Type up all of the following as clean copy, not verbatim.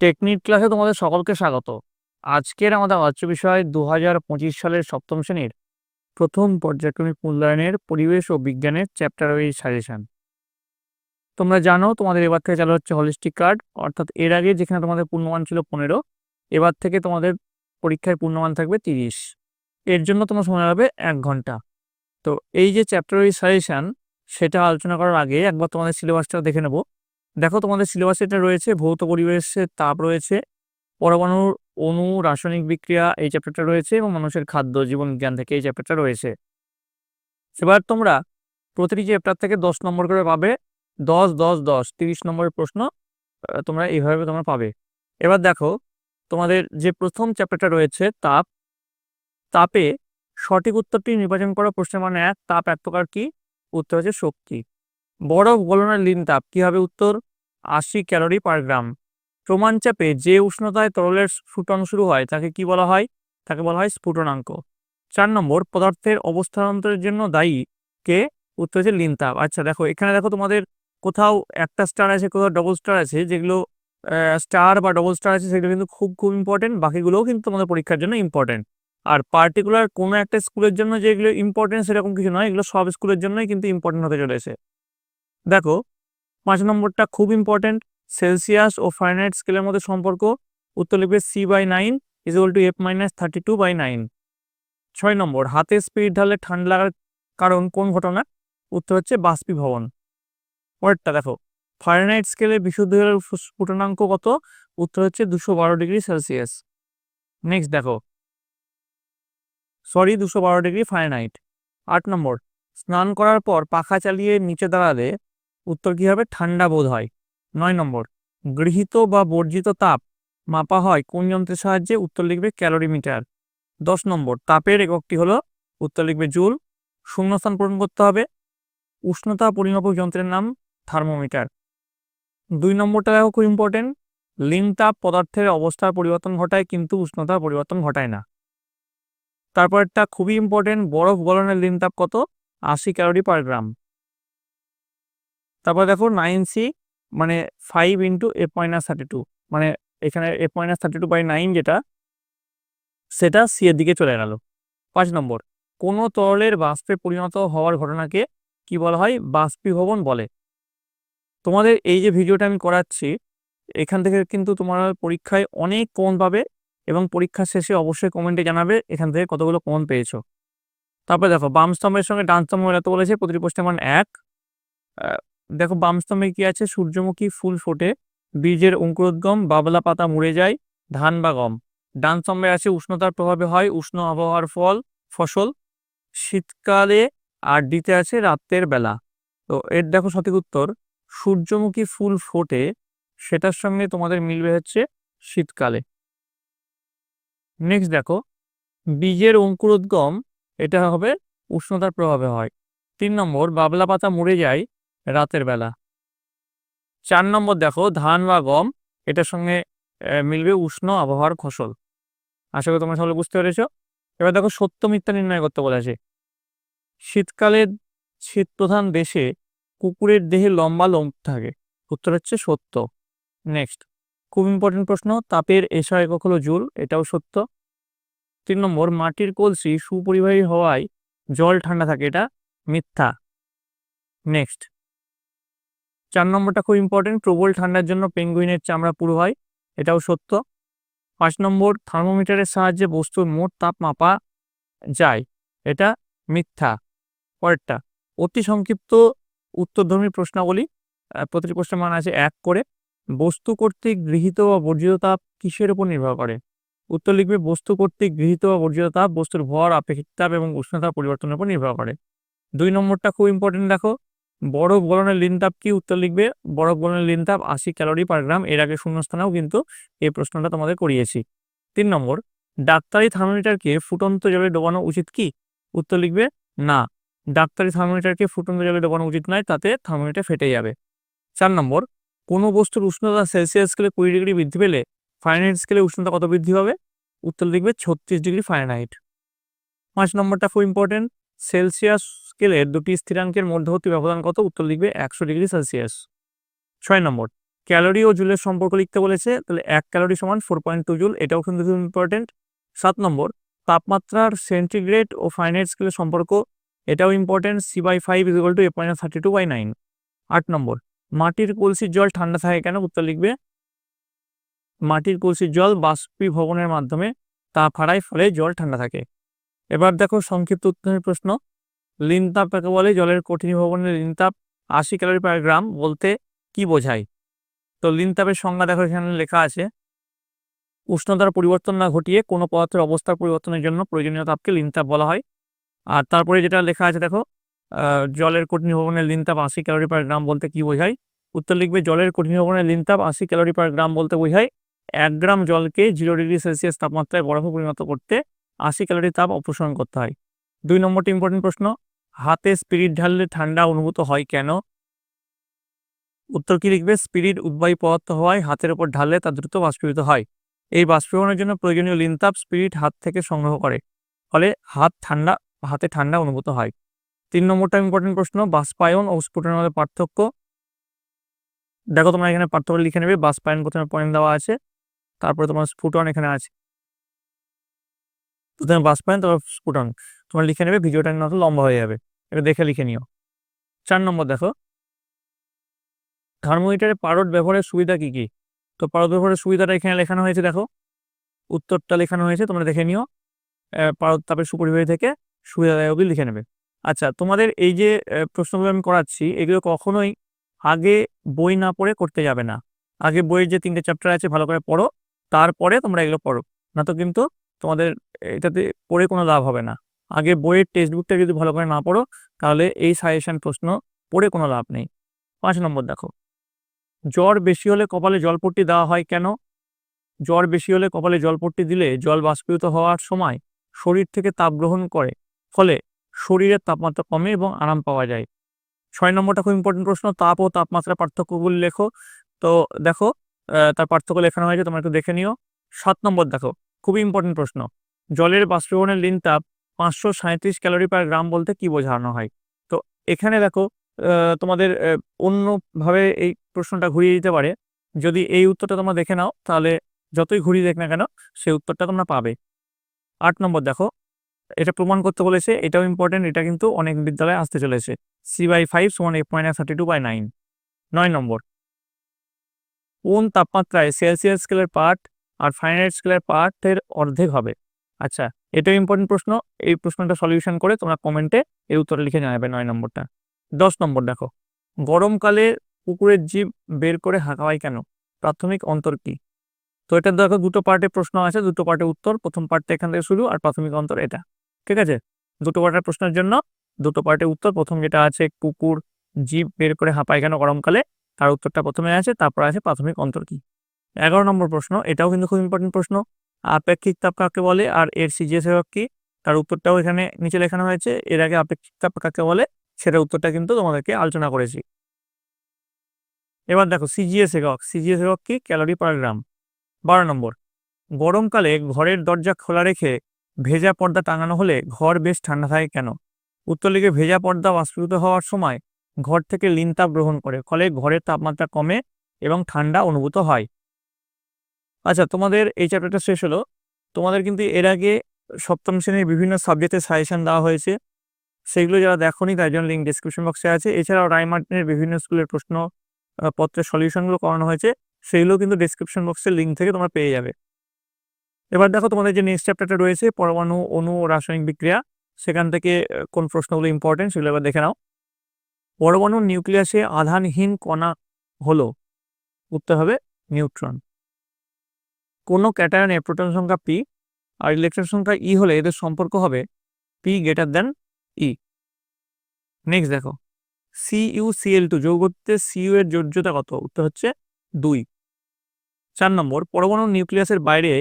Technique ক্লাসে তোমাদের সকলকে স্বাগত। আজকের আমাদের আলোচ্য বিষয় 2025 সালের সপ্তম শ্রেণীর প্রথম পর্যায়ক্রমিক মূল্যায়নের পরিবেশ ও বিজ্ঞানের চ্যাপ্টার ওয়াইজ সাজেশন। তোমরা জানো তোমাদের এবার থেকে চালু হচ্ছে হলিস্টিক কার্ড, অর্থাৎ এর আগে যেখানে তোমাদের পূর্ণমান ছিল 15, এবার থেকে তোমাদের পরীক্ষায় পূর্ণমান থাকবে 30। এর জন্য তোমার সময় হবে 1 ঘন্টা। তো এই যে চ্যাপ্টার ওয়াইজ সাজেশন, সেটা আলোচনা করার আগে একবার তোমাদের সিলেবাসটা দেখে নেব। দেখো তোমাদের সিলেবাসে এটা রয়েছে, ভৌত পরিবেশের তাপ রয়েছে, পরমাণুর অণু, রাসায়নিক বিক্রিয়া এই চ্যাপ্টারটা রয়েছে, এবং মানুষের খাদ্য জীবন বিজ্ঞান থেকে এই চ্যাপ্টারটা রয়েছে। এবার তোমরা প্রতিটি চ্যাপ্টার থেকে 10 নম্বর করে পাবে। 10 10 10 30 নম্বরের প্রশ্ন তোমরা এইভাবে তোমরা পাবে। এবার দেখো তোমাদের যে প্রথম চ্যাপ্টারটা রয়েছে তাপ, তাপে সঠিক উত্তরটি নির্বাচন করা। প্রশ্নের মানে 1, তাপ এক প্রকার কি? উত্তর হচ্ছে শক্তি। বরফ গলনের লীন তাপ কি হবে? উত্তর 80 ক্যালোরি পার গ্রাম। প্রমাণ চাপে যে উষ্ণতায় তরলের ফুটন শুরু হয় তাকে কি বলা হয়? তাকে বলা হয় স্ফুটনাঙ্ক। 4 নম্বর, পদার্থের অবস্থান্তরের জন্য দায়ী কে? উত্তর হচ্ছে লীন তাপ। আচ্ছা দেখো এখানে দেখো তোমাদের কোথাও একটা স্টার আছে, কোথাও ডবল স্টার আছে। যেগুলো স্টার বা ডবল স্টার আছে সেগুলো কিন্তু খুব খুব ইম্পর্টেন্ট, বাকিগুলোও কিন্তু তোমাদের পরীক্ষার জন্য ইম্পর্টেন্ট। আর পার্টিকুলার কোনো একটা স্কুলের জন্য যেগুলো ইম্পর্টেন্ট সেরকম কিছু নয়, এগুলো সব স্কুলের জন্যই কিন্তু ইম্পর্টেন্ট হতে চলেছে। দেখো 5 নম্বরটা খুব ইম্পর্টেন্ট, সেলসিয়াস ও ফারেনহাইট স্কেলের মধ্যে সম্পর্ক। উত্তর লিখবে C/9 = F-32/9। 6 নম্বর, হাতে স্পিরিট ঢাললে ঠান্ডা লাগার কারণ কোন ঘটনা? উত্তর হচ্ছে বাষ্পীভবন। পরেরটা দেখো, ফারেনহাইট স্কেলে বিশুদ্ধ জলের স্ফুটনাঙ্ক কত? উত্তর হচ্ছে 212 ডিগ্রি সেলসিয়াস। নেক্সট দেখো, 212 ডিগ্রি ফারেনহাইট। 8 নম্বর, স্নান করার পর পাখা চালিয়ে নিচে দাঁড়ালে উত্তর কি হবে? ঠান্ডা বোধ হয়। 9 নম্বর, গৃহীত বা বর্জিত তাপ মাপা হয় কোন যন্ত্রের সাহায্যে? উত্তর লিখবে ক্যালোরিমিটার। 10 নম্বর, তাপের এককটি হলো? উত্তর লিখবে জুল। শূন্যস্থান পূরণ করতে হবে। উষ্ণতা পরিমাপক যন্ত্রের নাম থার্মোমিটার। 2 নম্বরটা দেখো খুব ইম্পর্টেন্ট, লীন তাপ পদার্থের অবস্থার পরিবর্তন ঘটায় কিন্তু উষ্ণতার পরিবর্তন ঘটায় না। তারপরটা খুবই ইম্পর্টেন্ট, বরফ গলনের লীন তাপ কত? 80 ক্যালোরি পার গ্রাম। তারপর দেখো 9C, মানে 5 × F-32, মানে এখানে F-32/9 যেটা, সেটা সি এর দিকে চলে গেল। 5 নম্বর, কোনো তরলের বাষ্পে পরিণত হওয়ার ঘটনাকে কি বলা হয়? বাষ্পীভবন বলে। তোমাদের এই যে ভিডিওটা আমি করাচ্ছি, এখান থেকে কিন্তু তোমার পরীক্ষায় অনেক কমন পাবে, এবং পরীক্ষার শেষে অবশ্যই কমেন্টে জানাবে এখান থেকে কতগুলো কমন পেয়েছো। তারপরে দেখো বাম স্তম্ভের সঙ্গে ডান স্তম্ভ মেলাতে বলেছে, প্রতিটি প্রশ্নের মান 1। দেখো বাম স্তম্ভে কি আছে? সূর্যমুখী ফুল ফোটে, বীজের অঙ্কুরোদ্গম, বাবলা পাতা মুড়ে যায়, ধান বা গম। ডান স্তম্ভে আছে উষ্ণতার প্রভাবে হয় উষ্ণ আবহাওয়ার ফসল শীতকালে, আর ডিতে আছে রাতের বেলা। তো এর দেখো সঠিক উত্তর, সূর্যমুখী ফুল ফোটে, সেটার সঙ্গে তোমাদের মিলবে হচ্ছে শীতকালে। নেক্সট দেখো, বীজের অঙ্কুরোদ্গম, এটা হবে উষ্ণতার প্রভাবে হয়। 3 নম্বর, বাবলা পাতা মুড়ে যায় রাতের বেলা। 4 নম্বর দেখো, ধান বা গম, এটার সঙ্গে মিলবে উষ্ণ আবহাওয়ার ফসল। আশা করি তোমরা সকলে বুঝতে পেরেছো। এবার দেখো সত্য মিথ্যা নির্ণয় করতে বলেছে। শীতকালে শীত প্রধান দেশে কুকুরের দেহে লম্বা লোম থাকে। উত্তর হচ্ছে সত্য। নেক্সট, খুব ইম্পর্টেন্ট প্রশ্ন, তাপের এসআই একক হলো জুল, এটাও সত্য। 3 নম্বর, মাটির কলসি সুপরিবাহী হওয়ায় জল ঠান্ডা থাকে, এটা মিথ্যা। নেক্সট, 4 নম্বরটা খুব ইম্পর্টেন্ট, প্রবল ঠান্ডার জন্য পেঙ্গুইনের চামড়া পুরু হয়, এটাও সত্য। 5 নম্বর, থার্মোমিটারের সাহায্যে বস্তুর মোট তাপ মাপা যায়, এটা মিথ্যা। পরেরটা, অতি সংক্ষিপ্ত উত্তরধর্মী প্রশ্নাবলী, প্রতিটি প্রশ্নের মান আছে 1 করে। বস্তু কর্তৃক গৃহীত বা বর্জিত তাপ কিসের উপর নির্ভর করে? উত্তর লিখবে বস্তু কর্তৃক গৃহীত বা বর্জিত তাপ বস্তুর ভর, আপেক্ষিক তাপ এবং উষ্ণতা পরিবর্তনের উপর নির্ভর করে। 2 নম্বরটা খুব ইম্পর্টেন্ট, দেখো বরফ গলনের লীন তাপ কি? উত্তর লিখবে বরফ গলনের লীন তাপ 80 ক্যালোরি পার গ্রাম। এর আগে শূন্যস্থানেও কিন্তু এই প্রশ্নটা তোমাদের করিয়েছি। 3 নম্বর, ডাক্তারি থার্মোমিটারকে ফুটন্ত জলে ডোবানো উচিত কি? উত্তর লিখবে না, ডাক্তারি থার্মোমিটারকে ফুটন্ত জলে ডোবানো উচিত নয়, তাতে থার্মোমিটার ফেটে যাবে। 4 নম্বর, কোনো বস্তুর উষ্ণতা সেলসিয়াস স্কেলে 20 ডিগ্রি বৃদ্ধি পেলে ফারেনহাইট স্কেলে উষ্ণতা কত বৃদ্ধি হবে? উত্তর লিখবে 36 ডিগ্রি ফারেনহাইট। 5 নম্বরটা খুব ইম্পর্টেন্ট, সেলসিয়াস স্কেলের দুটি স্থিরাঙ্কের মধ্যবর্তী ব্যবধান কত? উত্তর লিখবে 100 ডিগ্রি সেলসিয়াস। 6 নম্বর, ক্যালোরি ও জুলের সম্পর্ক লিখতে বলেছে, তাহলে 1 ক্যালোরি সমান 4.2 জুল, এটাও কিন্তু খুব ইম্পর্টেন্ট। 7 নম্বর তাপমাত্রার সেন্টিগ্রেড ও ফারেনহাইট স্কেলের সম্পর্ক, এটাও ইম্পর্টেন্ট, C/5 = 8.32/9। 8 নম্বর মাটির কলসির জল ঠান্ডা থাকে কেন? উত্তর লিখবে মাটির কলসির জল বাষ্পীভবনের মাধ্যমে তাপ হারায়, ফলে জল ঠান্ডা থাকে। এবার দেখো সংক্ষিপ্ত উত্তরের প্রশ্ন, লিন তাপ কাকে বলে? জলের কঠিনীভবনের লিন তাপ 80 ক্যালোরি পার গ্রাম বলতে কি বোঝায়? তো লিন তাপের সংজ্ঞা দেখো এখানে লেখা আছে, উষ্ণতার পরিবর্তন না ঘটিয়ে কোনো পদার্থের অবস্থার পরিবর্তনের জন্য প্রয়োজনীয় তাপকে লিন তাপ বলা হয়। আর তারপরে যেটা লেখা আছে দেখো, জলের কঠিনীভবনের লিন তাপ 80 ক্যালোরি পার গ্রাম বলতে কি বোঝায়? উত্তর লিখবে জলের কঠিনীভবনের লিন তাপ 80 ক্যালোরি পার গ্রাম বলতে বোঝায় 1 গ্রাম জলকে 0 ডিগ্রি সেলসিয়াস তাপমাত্রায় বরফে পরিণত করতে 80 ক্যালোরি তাপ অপসারণ করতে হয়। 2 নম্বরটি ইম্পর্টেন্ট প্রশ্ন, হাতে স্পিরিট ঢাললে ঠান্ডা অনুভূত হয় কেন? উত্তর কি লিখবে? স্পিরিট উদ্বায়ী পদার্থ হওয়ায় হাতের উপর ঢাললে তা দ্রুত বাষ্পীভূত হয়। এই বাষ্পীভবনের জন্য প্রয়োজনীয় লিন তাপ স্পিরিট হাত থেকে সংগ্রহ করে, ফলে হাতে ঠান্ডা অনুভূত হয়। 3 নম্বরটা ইম্পর্টেন্ট প্রশ্ন, বাষ্পায়ন ও স্ফুটনের মধ্যে পার্থক্য। দেখো তোমরা এখানে পার্থক্য লিখে নেবে, বাষ্পায়ন প্রথমে পয়েন্ট দেওয়া আছে, তারপরে তোমার স্ফুটন এখানে আছে। প্রথমে বাষ্পায়ন, তারপর স্ফুটন তোমরা লিখে নেবে, ভিডিওটা না তো লম্বা হয়ে যাবে, এটা দেখে লিখে নিও। 4 নম্বর দেখো, থার্মোমিটারে পারদ ব্যবহারের সুবিধা কি কি? তো পারদ ব্যবহারের সুবিধাটা এখানে লেখানো হয়েছে, দেখো উত্তরটা লেখানো হয়েছে, তোমরা দেখে নিও। পারদ তাপের সুপরিবাহী থেকে সুবিধাদায়ক লিখে নেবে। আচ্ছা, তোমাদের এই যে প্রশ্নগুলো আমি করাচ্ছি, এগুলো কখনোই আগে বই না পড়ে করতে যাবে না। আগে বইয়ের যে 3টে চ্যাপ্টার আছে ভালো করে পড়ো, তারপরে তোমরা এগুলো পড়ো, না তো কিন্তু তোমাদের এটাতে পড়ে কোনো লাভ হবে না। আগে বইয়ের টেক্সট বুকটা যদি ভালো করে না পড়ো, তাহলে এই সাজেশন প্রশ্ন পড়ে কোনো লাভ নেই। 5 নম্বর দেখো, জ্বর বেশি হলে কপালে জলপট্টি দেওয়া হয় কেন? জ্বর বেশি হলে কপালে জলপট্টি দিলে জল বাষ্পীভূত হওয়ার সময় শরীর থেকে তাপ গ্রহণ করে, ফলে শরীরের তাপমাত্রা কমে এবং আরাম পাওয়া যায়। 6 নম্বরটা খুব ইম্পর্টেন্ট প্রশ্ন, তাপ ও তাপমাত্রার পার্থক্যগুলি লেখো। তো দেখো তার পার্থক্য লেখানো হয়েছে, তোমরা একটু দেখে নিও। 7 নম্বর দেখো, খুবই ইম্পর্টেন্ট প্রশ্ন, জলের বাষ্পীভবনের লিন তাপ 537 ক্যালোরি পার গ্রাম বলতে কি বোঝানো হয়? তো এখানে দেখো তোমাদের অন্যভাবে এই প্রশ্নটা ঘুরিয়ে দিতে পারে। যদি এই উত্তরটা তোমরা দেখে নাও, তাহলে যতই ঘুরিয়ে দেখ না কেন সেই উত্তরটা তোমরা পাবে। 8 নম্বর দেখো, এটা প্রমাণ করতে বলেছে, এটাও ইম্পর্টেন্ট, এটা কিন্তু অনেক বিদ্যালয়ে আসতে চলেছে, C/5 = 8.32/9। 9 নম্বর, কোন তাপমাত্রায় সেলসিয়াস স্কেলের পার্ট আর ফারেনহাইট স্কেলের পার্টের অর্ধেক হবে? আচ্ছা, এটাও ইম্পর্টেন্ট প্রশ্ন, এই প্রশ্নটা সলিউশন করে তোমরা কমেন্টে এই উত্তরটা লিখে জানাবে 9 নম্বরটা। 10 নম্বর দেখো, গরমকালে কুকুরের জিভ বের করে হাঁকা হয় কেন? প্রাথমিক অন্তর কি? তো এটা দেখো দুটো পার্টে প্রশ্ন আছে, দুটো পার্টে উত্তর, প্রথম পার্টটা এখান থেকে শুরু, আর প্রাথমিক অন্তর এটা, ঠিক আছে? দুটো পার্টের প্রশ্নের জন্য দুটো পার্টে উত্তর। প্রথম যেটা আছে, কুকুর জিভ বের করে হাঁপায় কেন গরমকালে, তার উত্তরটা প্রথমে আছে, তারপর আছে প্রাথমিক অন্তর কি। 11 নম্বর প্রশ্ন, এটাও কিন্তু খুব ইম্পর্টেন্ট প্রশ্ন, আপেক্ষিক তাপ কাকে বলে আর এর সিজিএস একক কি? তার উত্তরটাও এখানে নিচে লেখানো হয়েছে, এর আগে আপেক্ষিক তাপ কাকে বলে সেটার উত্তরটা কিন্তু তোমাদেরকে আলোচনা করেছি। এবার দেখো সিজিএস একক কি? ক্যালোরি পার গ্রাম। 12 নম্বর, গরমকালে ঘরের দরজা খোলা রেখে ভেজা পর্দা টাঙানো হলে ঘর বেশ ঠান্ডা থাকে কেন? উত্তর লিখে ভেজা পর্দা বাষ্পীভূত হওয়ার সময় ঘর থেকে লিন তাপ গ্রহণ করে, ফলে ঘরের তাপমাত্রা কমে এবং ঠান্ডা অনুভূত হয়। আচ্ছা, তোমাদের এই চ্যাপ্টারটা শেষ হলো। তোমাদের কিন্তু এর আগে সপ্তম শ্রেণীর বিভিন্ন সাবজেক্টের সাজেশন দেওয়া হয়েছে, সেগুলো যারা দেখোনি তার জন্য লিঙ্ক ডিসক্রিপশন বক্সে আছে। এছাড়াও রায়মার্টিনের বিভিন্ন স্কুলের প্রশ্ন পত্রের সলিউশনগুলো করানো হয়েছে, সেগুলো কিন্তু ডিসক্রিপশন বক্সের লিঙ্ক থেকে তোমরা পেয়ে যাবে। এবার দেখো তোমাদের যে নেক্সট চ্যাপ্টারটা রয়েছে, পরমাণু, অণু ও রাসায়নিক বিক্রিয়া, সেখান থেকে কোন প্রশ্নগুলো ইম্পর্টেন্ট সেগুলো এবার দেখে নাও। পরমাণুর নিউক্লিয়াসে আধানহীন কণা হলো, উত্তর হবে নিউট্রন। কোনো ক্যাটায়নের প্রোটন সংখ্যা P আর ইলেকট্রন সংখ্যা E হলে এদের সম্পর্ক হবে P > E। নেক্সট দেখো, CuCl2 যৌগতে Cu এর যোজ্যতা কত? উত্তর হচ্ছে 2। 4 নম্বর, পরমাণুর নিউক্লিয়াসের বাইরে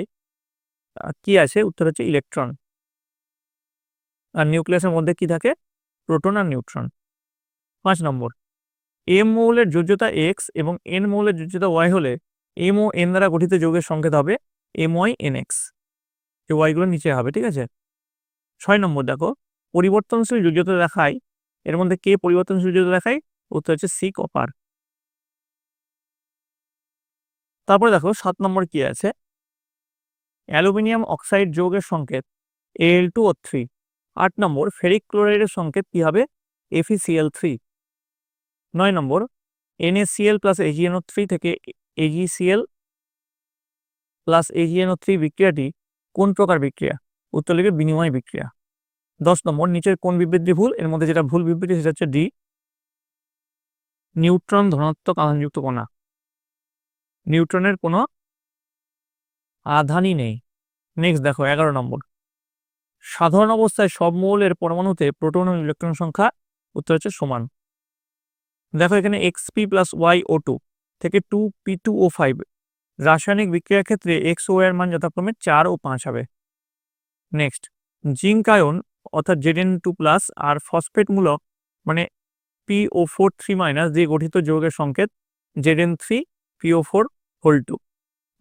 কি আছে? উত্তর হচ্ছে ইলেকট্রন। আর নিউক্লিয়াসের মধ্যে কি থাকে? প্রোটন আর নিউট্রন। 5 নম্বর, M মৌলের যোজ্যতা X এবং N মৌলের যোজ্যতা Y হলে M ও N দ্বারা গঠিত যৌগের সংকেত হবে MyNX। এই Y গুলো নিচে হবে, ঠিক আছে? 6 নম্বর দেখো, পরিবর্তনশীল যোজ্যতা দেখায়, এর মধ্যে কে পরিবর্তনশীল যোজ্যতা দেখায়? উত্তর হচ্ছে C, কপার। তারপরে দেখো 7 নম্বর কি আছে, অ্যালুমিনিয়াম অক্সাইড যৌগের সংকেত Al2O3। 8 নম্বর, ফেরিক ক্লোরাইডের সংকেত কি হবে, FeCl3। 9 নম্বর, NaCl প্লাস AgNO3 থেকে AgCl প্লাস AgNO3 বিক্রিয়াটি কোন প্রকার বিক্রিয়া, উত্তর লিখবে বিনিময় বিক্রিয়া। 10 নম্বর, নিচের কোন বিবৃতি ভুল, এর মধ্যে যেটা ভুল বিবৃতি সেটা হচ্ছে ডি, নিউট্রন ধনাত্মক আধানযুক্ত কণা, নিউট্রনের কোনো আধানই নেই। নেক্সট দেখো 11 নম্বর, সাধারণ অবস্থায় সব মৌলের পরমাণুতে প্রোটন ও ইলেকট্রন সংখ্যা, উত্তর হচ্ছে সমান। দেখো এখানে xp প্লাস YO2 থেকে 2p2O5 রাসায়নিক বিক্রিয়ার ক্ষেত্রে XO এর মান যথাক্রমে 4 ও 5 হবে। নেক্সট, জিঙ্ক আয়ন অর্থাৎ Zn2 প্লাস আর ফসফেট মূলক মানে PO4 3- দিয়ে গঠিত যৌগের সংকেত Zn3PO4(2),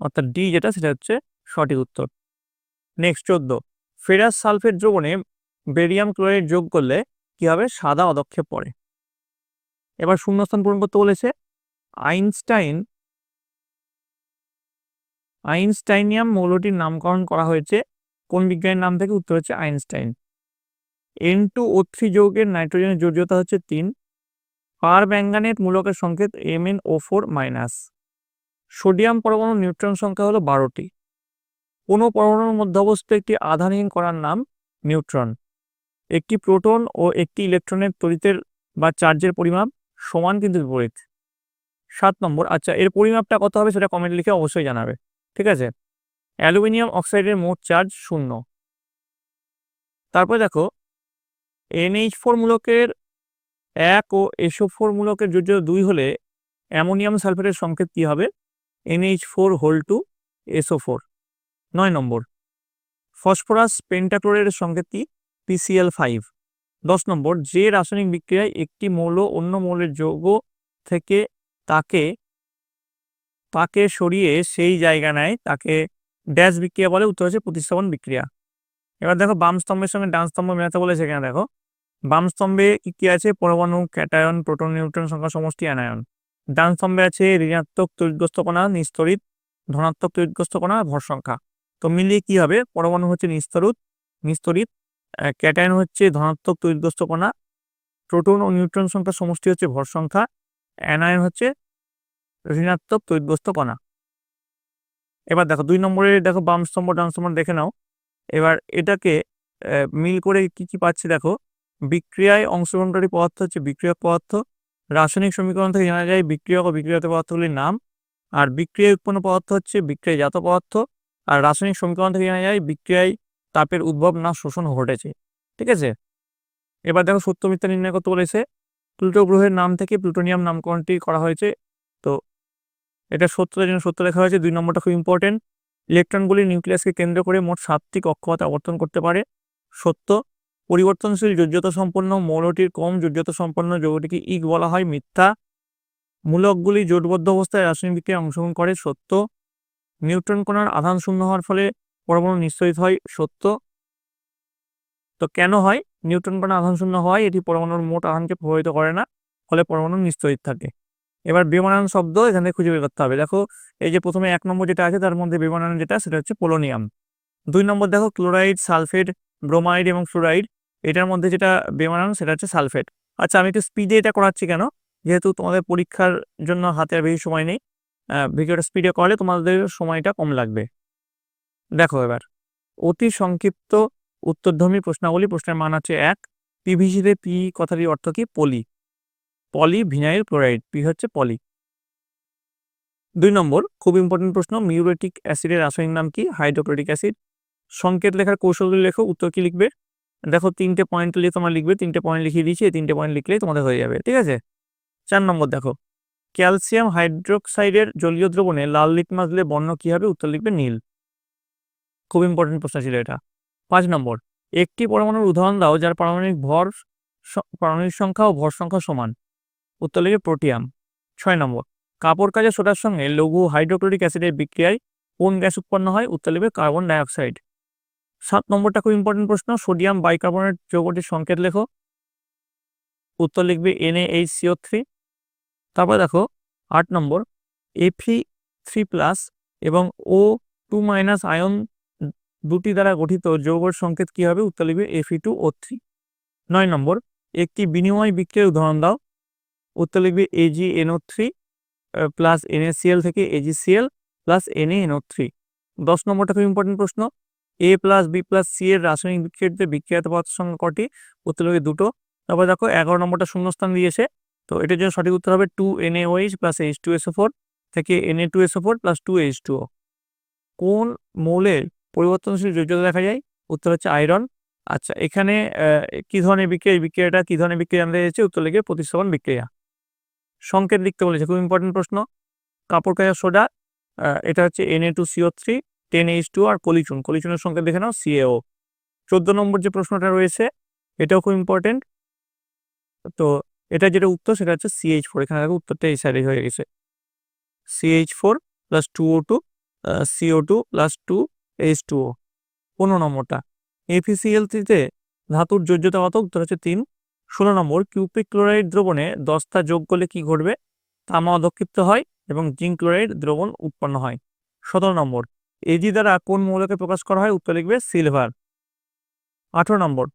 অর্থাৎ ডি যেটা সেটা হচ্ছে সঠিক উত্তর। নেক্সট 14, ফেরাস সালফেট দ্রবণে বেরিয়াম ক্লোরাইড যোগ করলে কি হবে, সাদা অদক্ষেপ পড়ে। এবার শূন্যস্থান পূরণ করতে বলেছে। আইনস্টাইনিয়াম মৌলটির নামকরণ করা হয়েছে কোন বিজ্ঞানীর নাম থেকে, উত্তর হচ্ছে আইনস্টাইন। N2O3 যৌগের নাইট্রোজেনের যোজ্যতা হচ্ছে 3। পারম্যাঙ্গানেট মূলকের সংকেত MnO4-। সোডিয়াম পরমাণুর নিউট্রন সংখ্যা হলো 12টি। কোনো পরমাণুর মধ্যে অবস্থিত একটি আধানহীন কণার নাম নিউট্রন। একটি প্রোটন ও একটি ইলেকট্রনের তড়িতের বা চার্জের পরিমাপ সমান কিন্তু বিপরীত। 7 নম্বর, আচ্ছা এর পরিমাপটা কত হবে সেটা কমেন্ট লিখে অবশ্যই জানাবে, ঠিক আছে। অ্যালুমিনিয়াম অক্সাইডের মোট চার্জ 0। তারপরে দেখো NH4 মূলকের 1 ও SO4 মূলকের যোজ্যতা 2 হলে অ্যামোনিয়াম সালফেটের সংকেত কি হবে, NH4(2)SO4। 9 নম্বর, ফসফরাস পেন্টাক্লোরাইডের সংকেত কি, PCl5। 10 নম্বর, যে রাসায়নিক বিক্রিয়ায় একটি মৌল অন্য মৌলের যৌগ থেকে তাকে সরিয়ে সেই জায়গা নেয় তাকে ড্যাশ বিক্রিয়া বলে, উত্তর হচ্ছে প্রতিস্থাপন বিক্রিয়া। এবার দেখো বাম স্তম্ভের সঙ্গে ডান স্তম্ভ মেলাতে বলেছে। এখানে দেখো বাম স্তম্ভে কি আছে, পরমাণু, ক্যাটায়ন, প্রোটন, নিউট্রন সংখ্যা, সমষ্টি, অ্যানায়ন। ডান স্তম্ভে আছে ঋণাত্মক তড়িৎগ্রস্ত কণা, নিস্তড়িত, ধনাত্মক তড়িৎগ্রস্ত কণা, ভর সংখ্যা। তো মিলিয়ে কি হবে, পরমাণু হচ্ছে নিস্তড়িত, ক্যাটায়ন হচ্ছে ধনাত্মক তড়িৎগ্রস্ত কণা, প্রোটন ও নিউট্রন সংখ্যা সমষ্টি হচ্ছে ভর সংখ্যা, অ্যানায়ন হচ্ছে ঋণাত্মক তড়িৎগ্রস্ত কণা। এবার দেখো 2 নম্বরে দেখো বাম স্তম্ভ ডান স্তম্ভ দেখে নাও। এবার এটাকে মিল করে কি কি পাচ্ছি দেখো, বিক্রিয়ায় অংশগ্রহণকারী পদার্থ হচ্ছে বিক্রিয়ক পদার্থ। রাসায়নিক সমীকরণ থেকে জানা যায় বিক্রিয়ক ও বিক্রিয়ক পদার্থগুলির নাম। আর বিক্রিয়ায় উৎপন্ন পদার্থ হচ্ছে বিক্রিয়াজাত পদার্থ। আর রাসায়নিক সমীকরণ থেকে জানা যায় বিক্রিয়ায় তাপের উদ্ভব না শোষণ ঘটেছে, ঠিক আছে। এবার দেখো সত্য মিথ্যা নির্ণয় করতে বলেছে। প্লুটো গ্রহের নাম থেকে প্লুটোনিয়াম নামকরণটি করা হয়েছে, তো এটা সত্যতার জন্য সত্য লেখা হয়েছে। 2 নম্বরটা খুব ইম্পর্টেন্ট। ইলেকট্রনগুলি নিউক্লিয়াসকে কেন্দ্র করে মোট 7টি কক্ষপথে আবর্তন করতে পারে, সত্য। পরিবর্তনশীল যোজ্যতা সম্পন্ন মৌলটির কম যোজ্যতা সম্পন্ন যৌগটিকে ইক বলা হয়, মিথ্যা। মূলকগুলি জোটবদ্ধ অবস্থায় রাসায়নিক বিক্রিয়ায় অংশগ্রহণ করে, সত্য। নিউট্রন কণার আধান শূন্য হওয়ার ফলে পরমাণু নিশ্চয়িত হয়, সত্য। তো কেন হয়, নিউট্রন কণা আধান শূন্য হয়, এটি পরমাণুর মোট আধানকে প্রভাবিত করে না, ফলে পরমাণু নিশ্চয়িত থাকে। এবার বেমানান শব্দ এখানে খুঁজে বের করতে হবে। দেখো এই যে প্রথমে 1 নম্বর যেটা আছে তার মধ্যে বেমানান যেটা সেটা হচ্ছে পোলোনিয়াম। 2 নম্বর দেখো ক্লোরাইড, সালফেট, ব্রোমাইড এবং ফ্লোরাইড, এটার মধ্যে যেটা বেমানান সেটা হচ্ছে সালফেট। আচ্ছা আমি একটু স্পিডে এটা করাচ্ছি কেন, যেহেতু তোমাদের পরীক্ষার জন্য হাতে আর বেশি সময় নেই, ভিডিওটা স্পিডে করলে তোমাদের সময়টা কম লাগবে। দেখো এবার অতি সংক্ষিপ্ত উত্তরধর্মী প্রশ্নাবলী। প্রশ্নের মান হচ্ছে 1, পিভিসিতে পি কথাটির অর্থ কি, পলিভিনাইল ক্লোরাইড, পি হচ্ছে পলি। 2 নম্বর খুব ইম্পর্টেন্ট প্রশ্ন, মিউরেটিক অ্যাসিডের রাসায়নিক নাম কি, হাইড্রোক্লোরিক অ্যাসিড। সংকেত লেখার কৌশলগুলি লেখো, উত্তর কি লিখবে। দেখো 3টে পয়েন্ট লিখে তোমরা লিখবে, 3টে পয়েন্ট লিখিয়ে দিয়েছি, এই 3টে পয়েন্ট লিখলেই তোমাদের হয়ে যাবে, ঠিক আছে। 4 নম্বর দেখো ক্যালসিয়াম হাইড্রোক্সাইডের জলীয় দ্রবণে লাল লিটমাস দিলে বর্ণ কি হবে, উত্তর লিখবে নীল। খুব ইম্পর্টেন্ট প্রশ্ন ছিল এটা। 5 নম্বর একটি পরমাণুর উদাহরণ দাও যার পারমাণবিক সংখ্যা ও ভর সংখ্যা সমান, উত্তর লিখবে প্রোটিয়াম। 6 নম্বর কাপড় কাজে সোডার সঙ্গে লঘু হাইড্রোক্লোরিক অ্যাসিডের বিক্রিয়ায় কোন গ্যাস উৎপন্ন হয়, উত্তর লিখবে কার্বন ডাইঅক্সাইড। 7 নম্বরটা খুব ইম্পর্টেন্ট প্রশ্ন, সোডিয়াম বাইকার্বনেট যৌগটির সংকেত লেখো, উত্তর লিখবে NaHCO3। তারপরে দেখো 8 নম্বর 3+ এবং O2- আয়ন দুটি দ্বারা গঠিত যৌগের সংকেত কি হবে? উত্তর লিখবে Fe2O3। 9 নম্বর, একটি বিনিময় বিক্রিয়ার উদাহরণ দাও। উত্তর লিখবে AgNO3 প্লাস NaCl থেকে AgCl প্লাস NaNO3। 10 নম্বরটা খুব ইম্পর্টেন্ট প্রশ্ন। A plus B plus C এর রাসায়নিক বিক্রিয়াতে বিক্রিয়াত পদার্থের সংখ্যা কটি? উত্তর লিখবে 2টো। তারপর দেখো 11 নম্বরটা শূন্যস্থান দিয়েছে, তো এটার জন্য সঠিক উত্তর হবে 2NaOH প্লাস H2SO4 থেকে Na2SO4 প্লাস 2H2O। কোন মৌলের পরিবর্তনশীল যোজ্যতা দেখা যায়? উত্তর হচ্ছে আয়রন। আচ্ছা, এখানে কি ধরনের বিক্রিয়া? এই বিক্রিয়াটা কি ধরনের বিক্রিয়া জানতে চাইছে? উত্তর লিখবে প্রতিস্থাপন বিক্রিয়া। সংকেত লিখতে বলেছে, খুব ইম্পর্টেন্ট প্রশ্ন। কাপড় কাঁচা সোডা, এটা হচ্ছে Na2CO3, 10H2 আর কলিচুনের সংকেত দেখে নাও CaO। 14 নম্বর যে প্রশ্নটা রয়েছে এটাও খুব ইম্পর্টেন্ট, তো এটা যেটা উত্তর সেটা হচ্ছে CH4। এখানে দেখো উত্তরটা এই সাইডে হয়ে গেছে, CH4 plus 2O2 CO2 plus 2H2O। 15 নম্বরটা, FeCl3-তে ধাতুর যোজ্যতা কত? উত্তর হচ্ছে 3। 16 নম্বর, কিউপিক ক্লোরাইড দ্রবণে দস্তা যোগ করলে কি ঘটবে? তামা অধক্ষিপ্ত হয় এবং জিঙ্ক ক্লোরাইড দ্রবণ উৎপন্ন হয়। 17 নম্বর, Ag দ্বারা কোন মৌলকে প্রকাশ করা হয়? উত্তর লিখবে সিলভার। 18 নম্বর,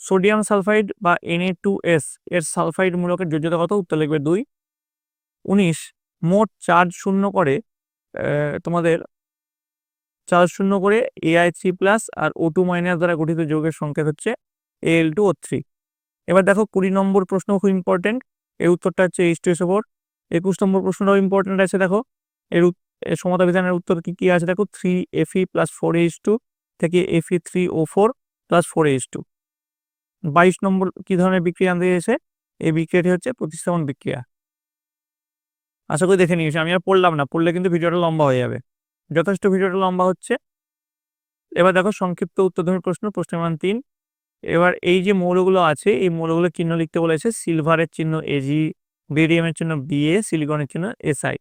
সোডিয়াম সালফাইড বা Na2S এর সালফাইড মূলকের যোজ্যতা কত? উত্তর লিখবে 2। 19, মোট চার্জ শূন্য করে তোমাদের চার্জ শূন্য করে Ai3+ আর O2- দ্বারা গঠিত যৌগের সংকেত হচ্ছে Al2O3। এবার দেখো 20 নম্বর প্রশ্ন খুব ইম্পর্টেন্ট, এর উত্তরটা হচ্ছে H2SO4। 21 নম্বর প্রশ্নটাও ইম্পর্টেন্ট আছে, দেখো এর সমতা বিধানের উত্তর কি কি আছে? দেখো 3Fe প্লাস 4H2 থেকে Fe3O4 প্লাস 4H2। 22 নম্বর কি ধরনের বিক্রিয়া জানতে চেয়েছে? এই বিক্রিয়াটি হচ্ছে প্রতিস্থাপন বিক্রিয়া। আশা করি দেখে নিয়েছি, আমি আর পড়লাম না, পড়লে কিন্তু ভিডিওটা লম্বা হয়ে যাবে, যথেষ্ট ভিডিওটা লম্বা হচ্ছে। এবার দেখো সংক্ষিপ্ত উত্তরধর্মী প্রশ্ন, প্রশ্নের মান 3। এবার এই যে মৌলগুলো আছে এই মৌলগুলোর চিহ্ন লিখতে বলেছে। সিলভারের চিহ্ন Ag, বেরিয়ামের চিহ্ন Ba, সিলিকনের চিহ্ন Si।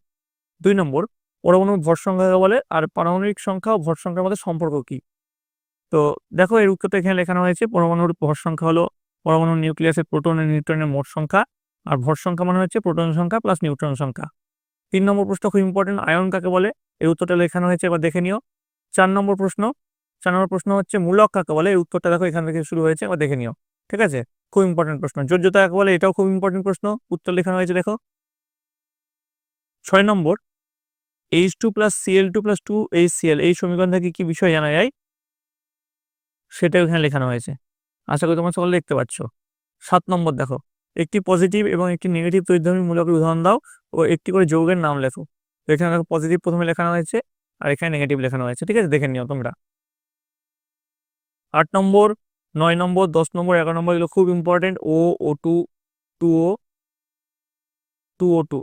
2 নম্বর, পরমাণুর ভর সংখ্যা কাকে বলে আর পারমাণবিক সংখ্যা ও ভর সংখ্যার মধ্যে সম্পর্ক কি? তো দেখো এর উত্তরটা এখানে লেখানো হয়েছে। পরমাণুর ভর সংখ্যা হলো পরমাণুর নিউক্লিয়াসের প্রোটন ও নিউট্রনের মোট সংখ্যা, আর ভর সংখ্যা মানে হচ্ছে প্রোটন সংখ্যা প্লাস নিউট্রন সংখ্যা। 3 নম্বর প্রশ্ন খুব ইম্পর্টেন্ট, আয়ন কাকে বলে? এর উত্তরটা লেখানো হয়েছে, এবার দেখে নিও। 4 নম্বর প্রশ্ন, 4 নম্বর প্রশ্ন হচ্ছে মূলক কাকে বলে? এর উত্তরটা দেখো এখান থেকে শুরু হয়েছে, এবার দেখে নিও। ঠিক আছে, খুব ইম্পর্টেন্ট প্রশ্ন। যোজ্যতা কাকে বলে? এটাও খুব ইম্পর্টেন্ট প্রশ্ন, উত্তর লেখানো হয়েছে দেখো। 6 নম্বর, H2 plus Cl2 plus 2HCl এই সমীকরণ থেকে কি বিষয় জানা যায়? সেটাও এখানে লেখানো হয়েছে, আশা করি তোমরা সকলে দেখতে পাচ্ছ। 7 নম্বর দেখো, একটি পজিটিভ এবং একটি নেগেটিভ তড়িৎধর্মী মূলকের উদাহরণ দাও ও একটি করে যৌগের নাম লেখো। তো এখানে দেখো পজিটিভ প্রথমে লেখানো হয়েছে আর এখানে নেগেটিভ লেখানো হয়েছে, ঠিক আছে, দেখে নিও তোমরা। 8 নম্বর, 9 নম্বর, 10 নম্বর, 11 নম্বর এগুলো খুব ইম্পর্টেন্ট। O2 2O 2O2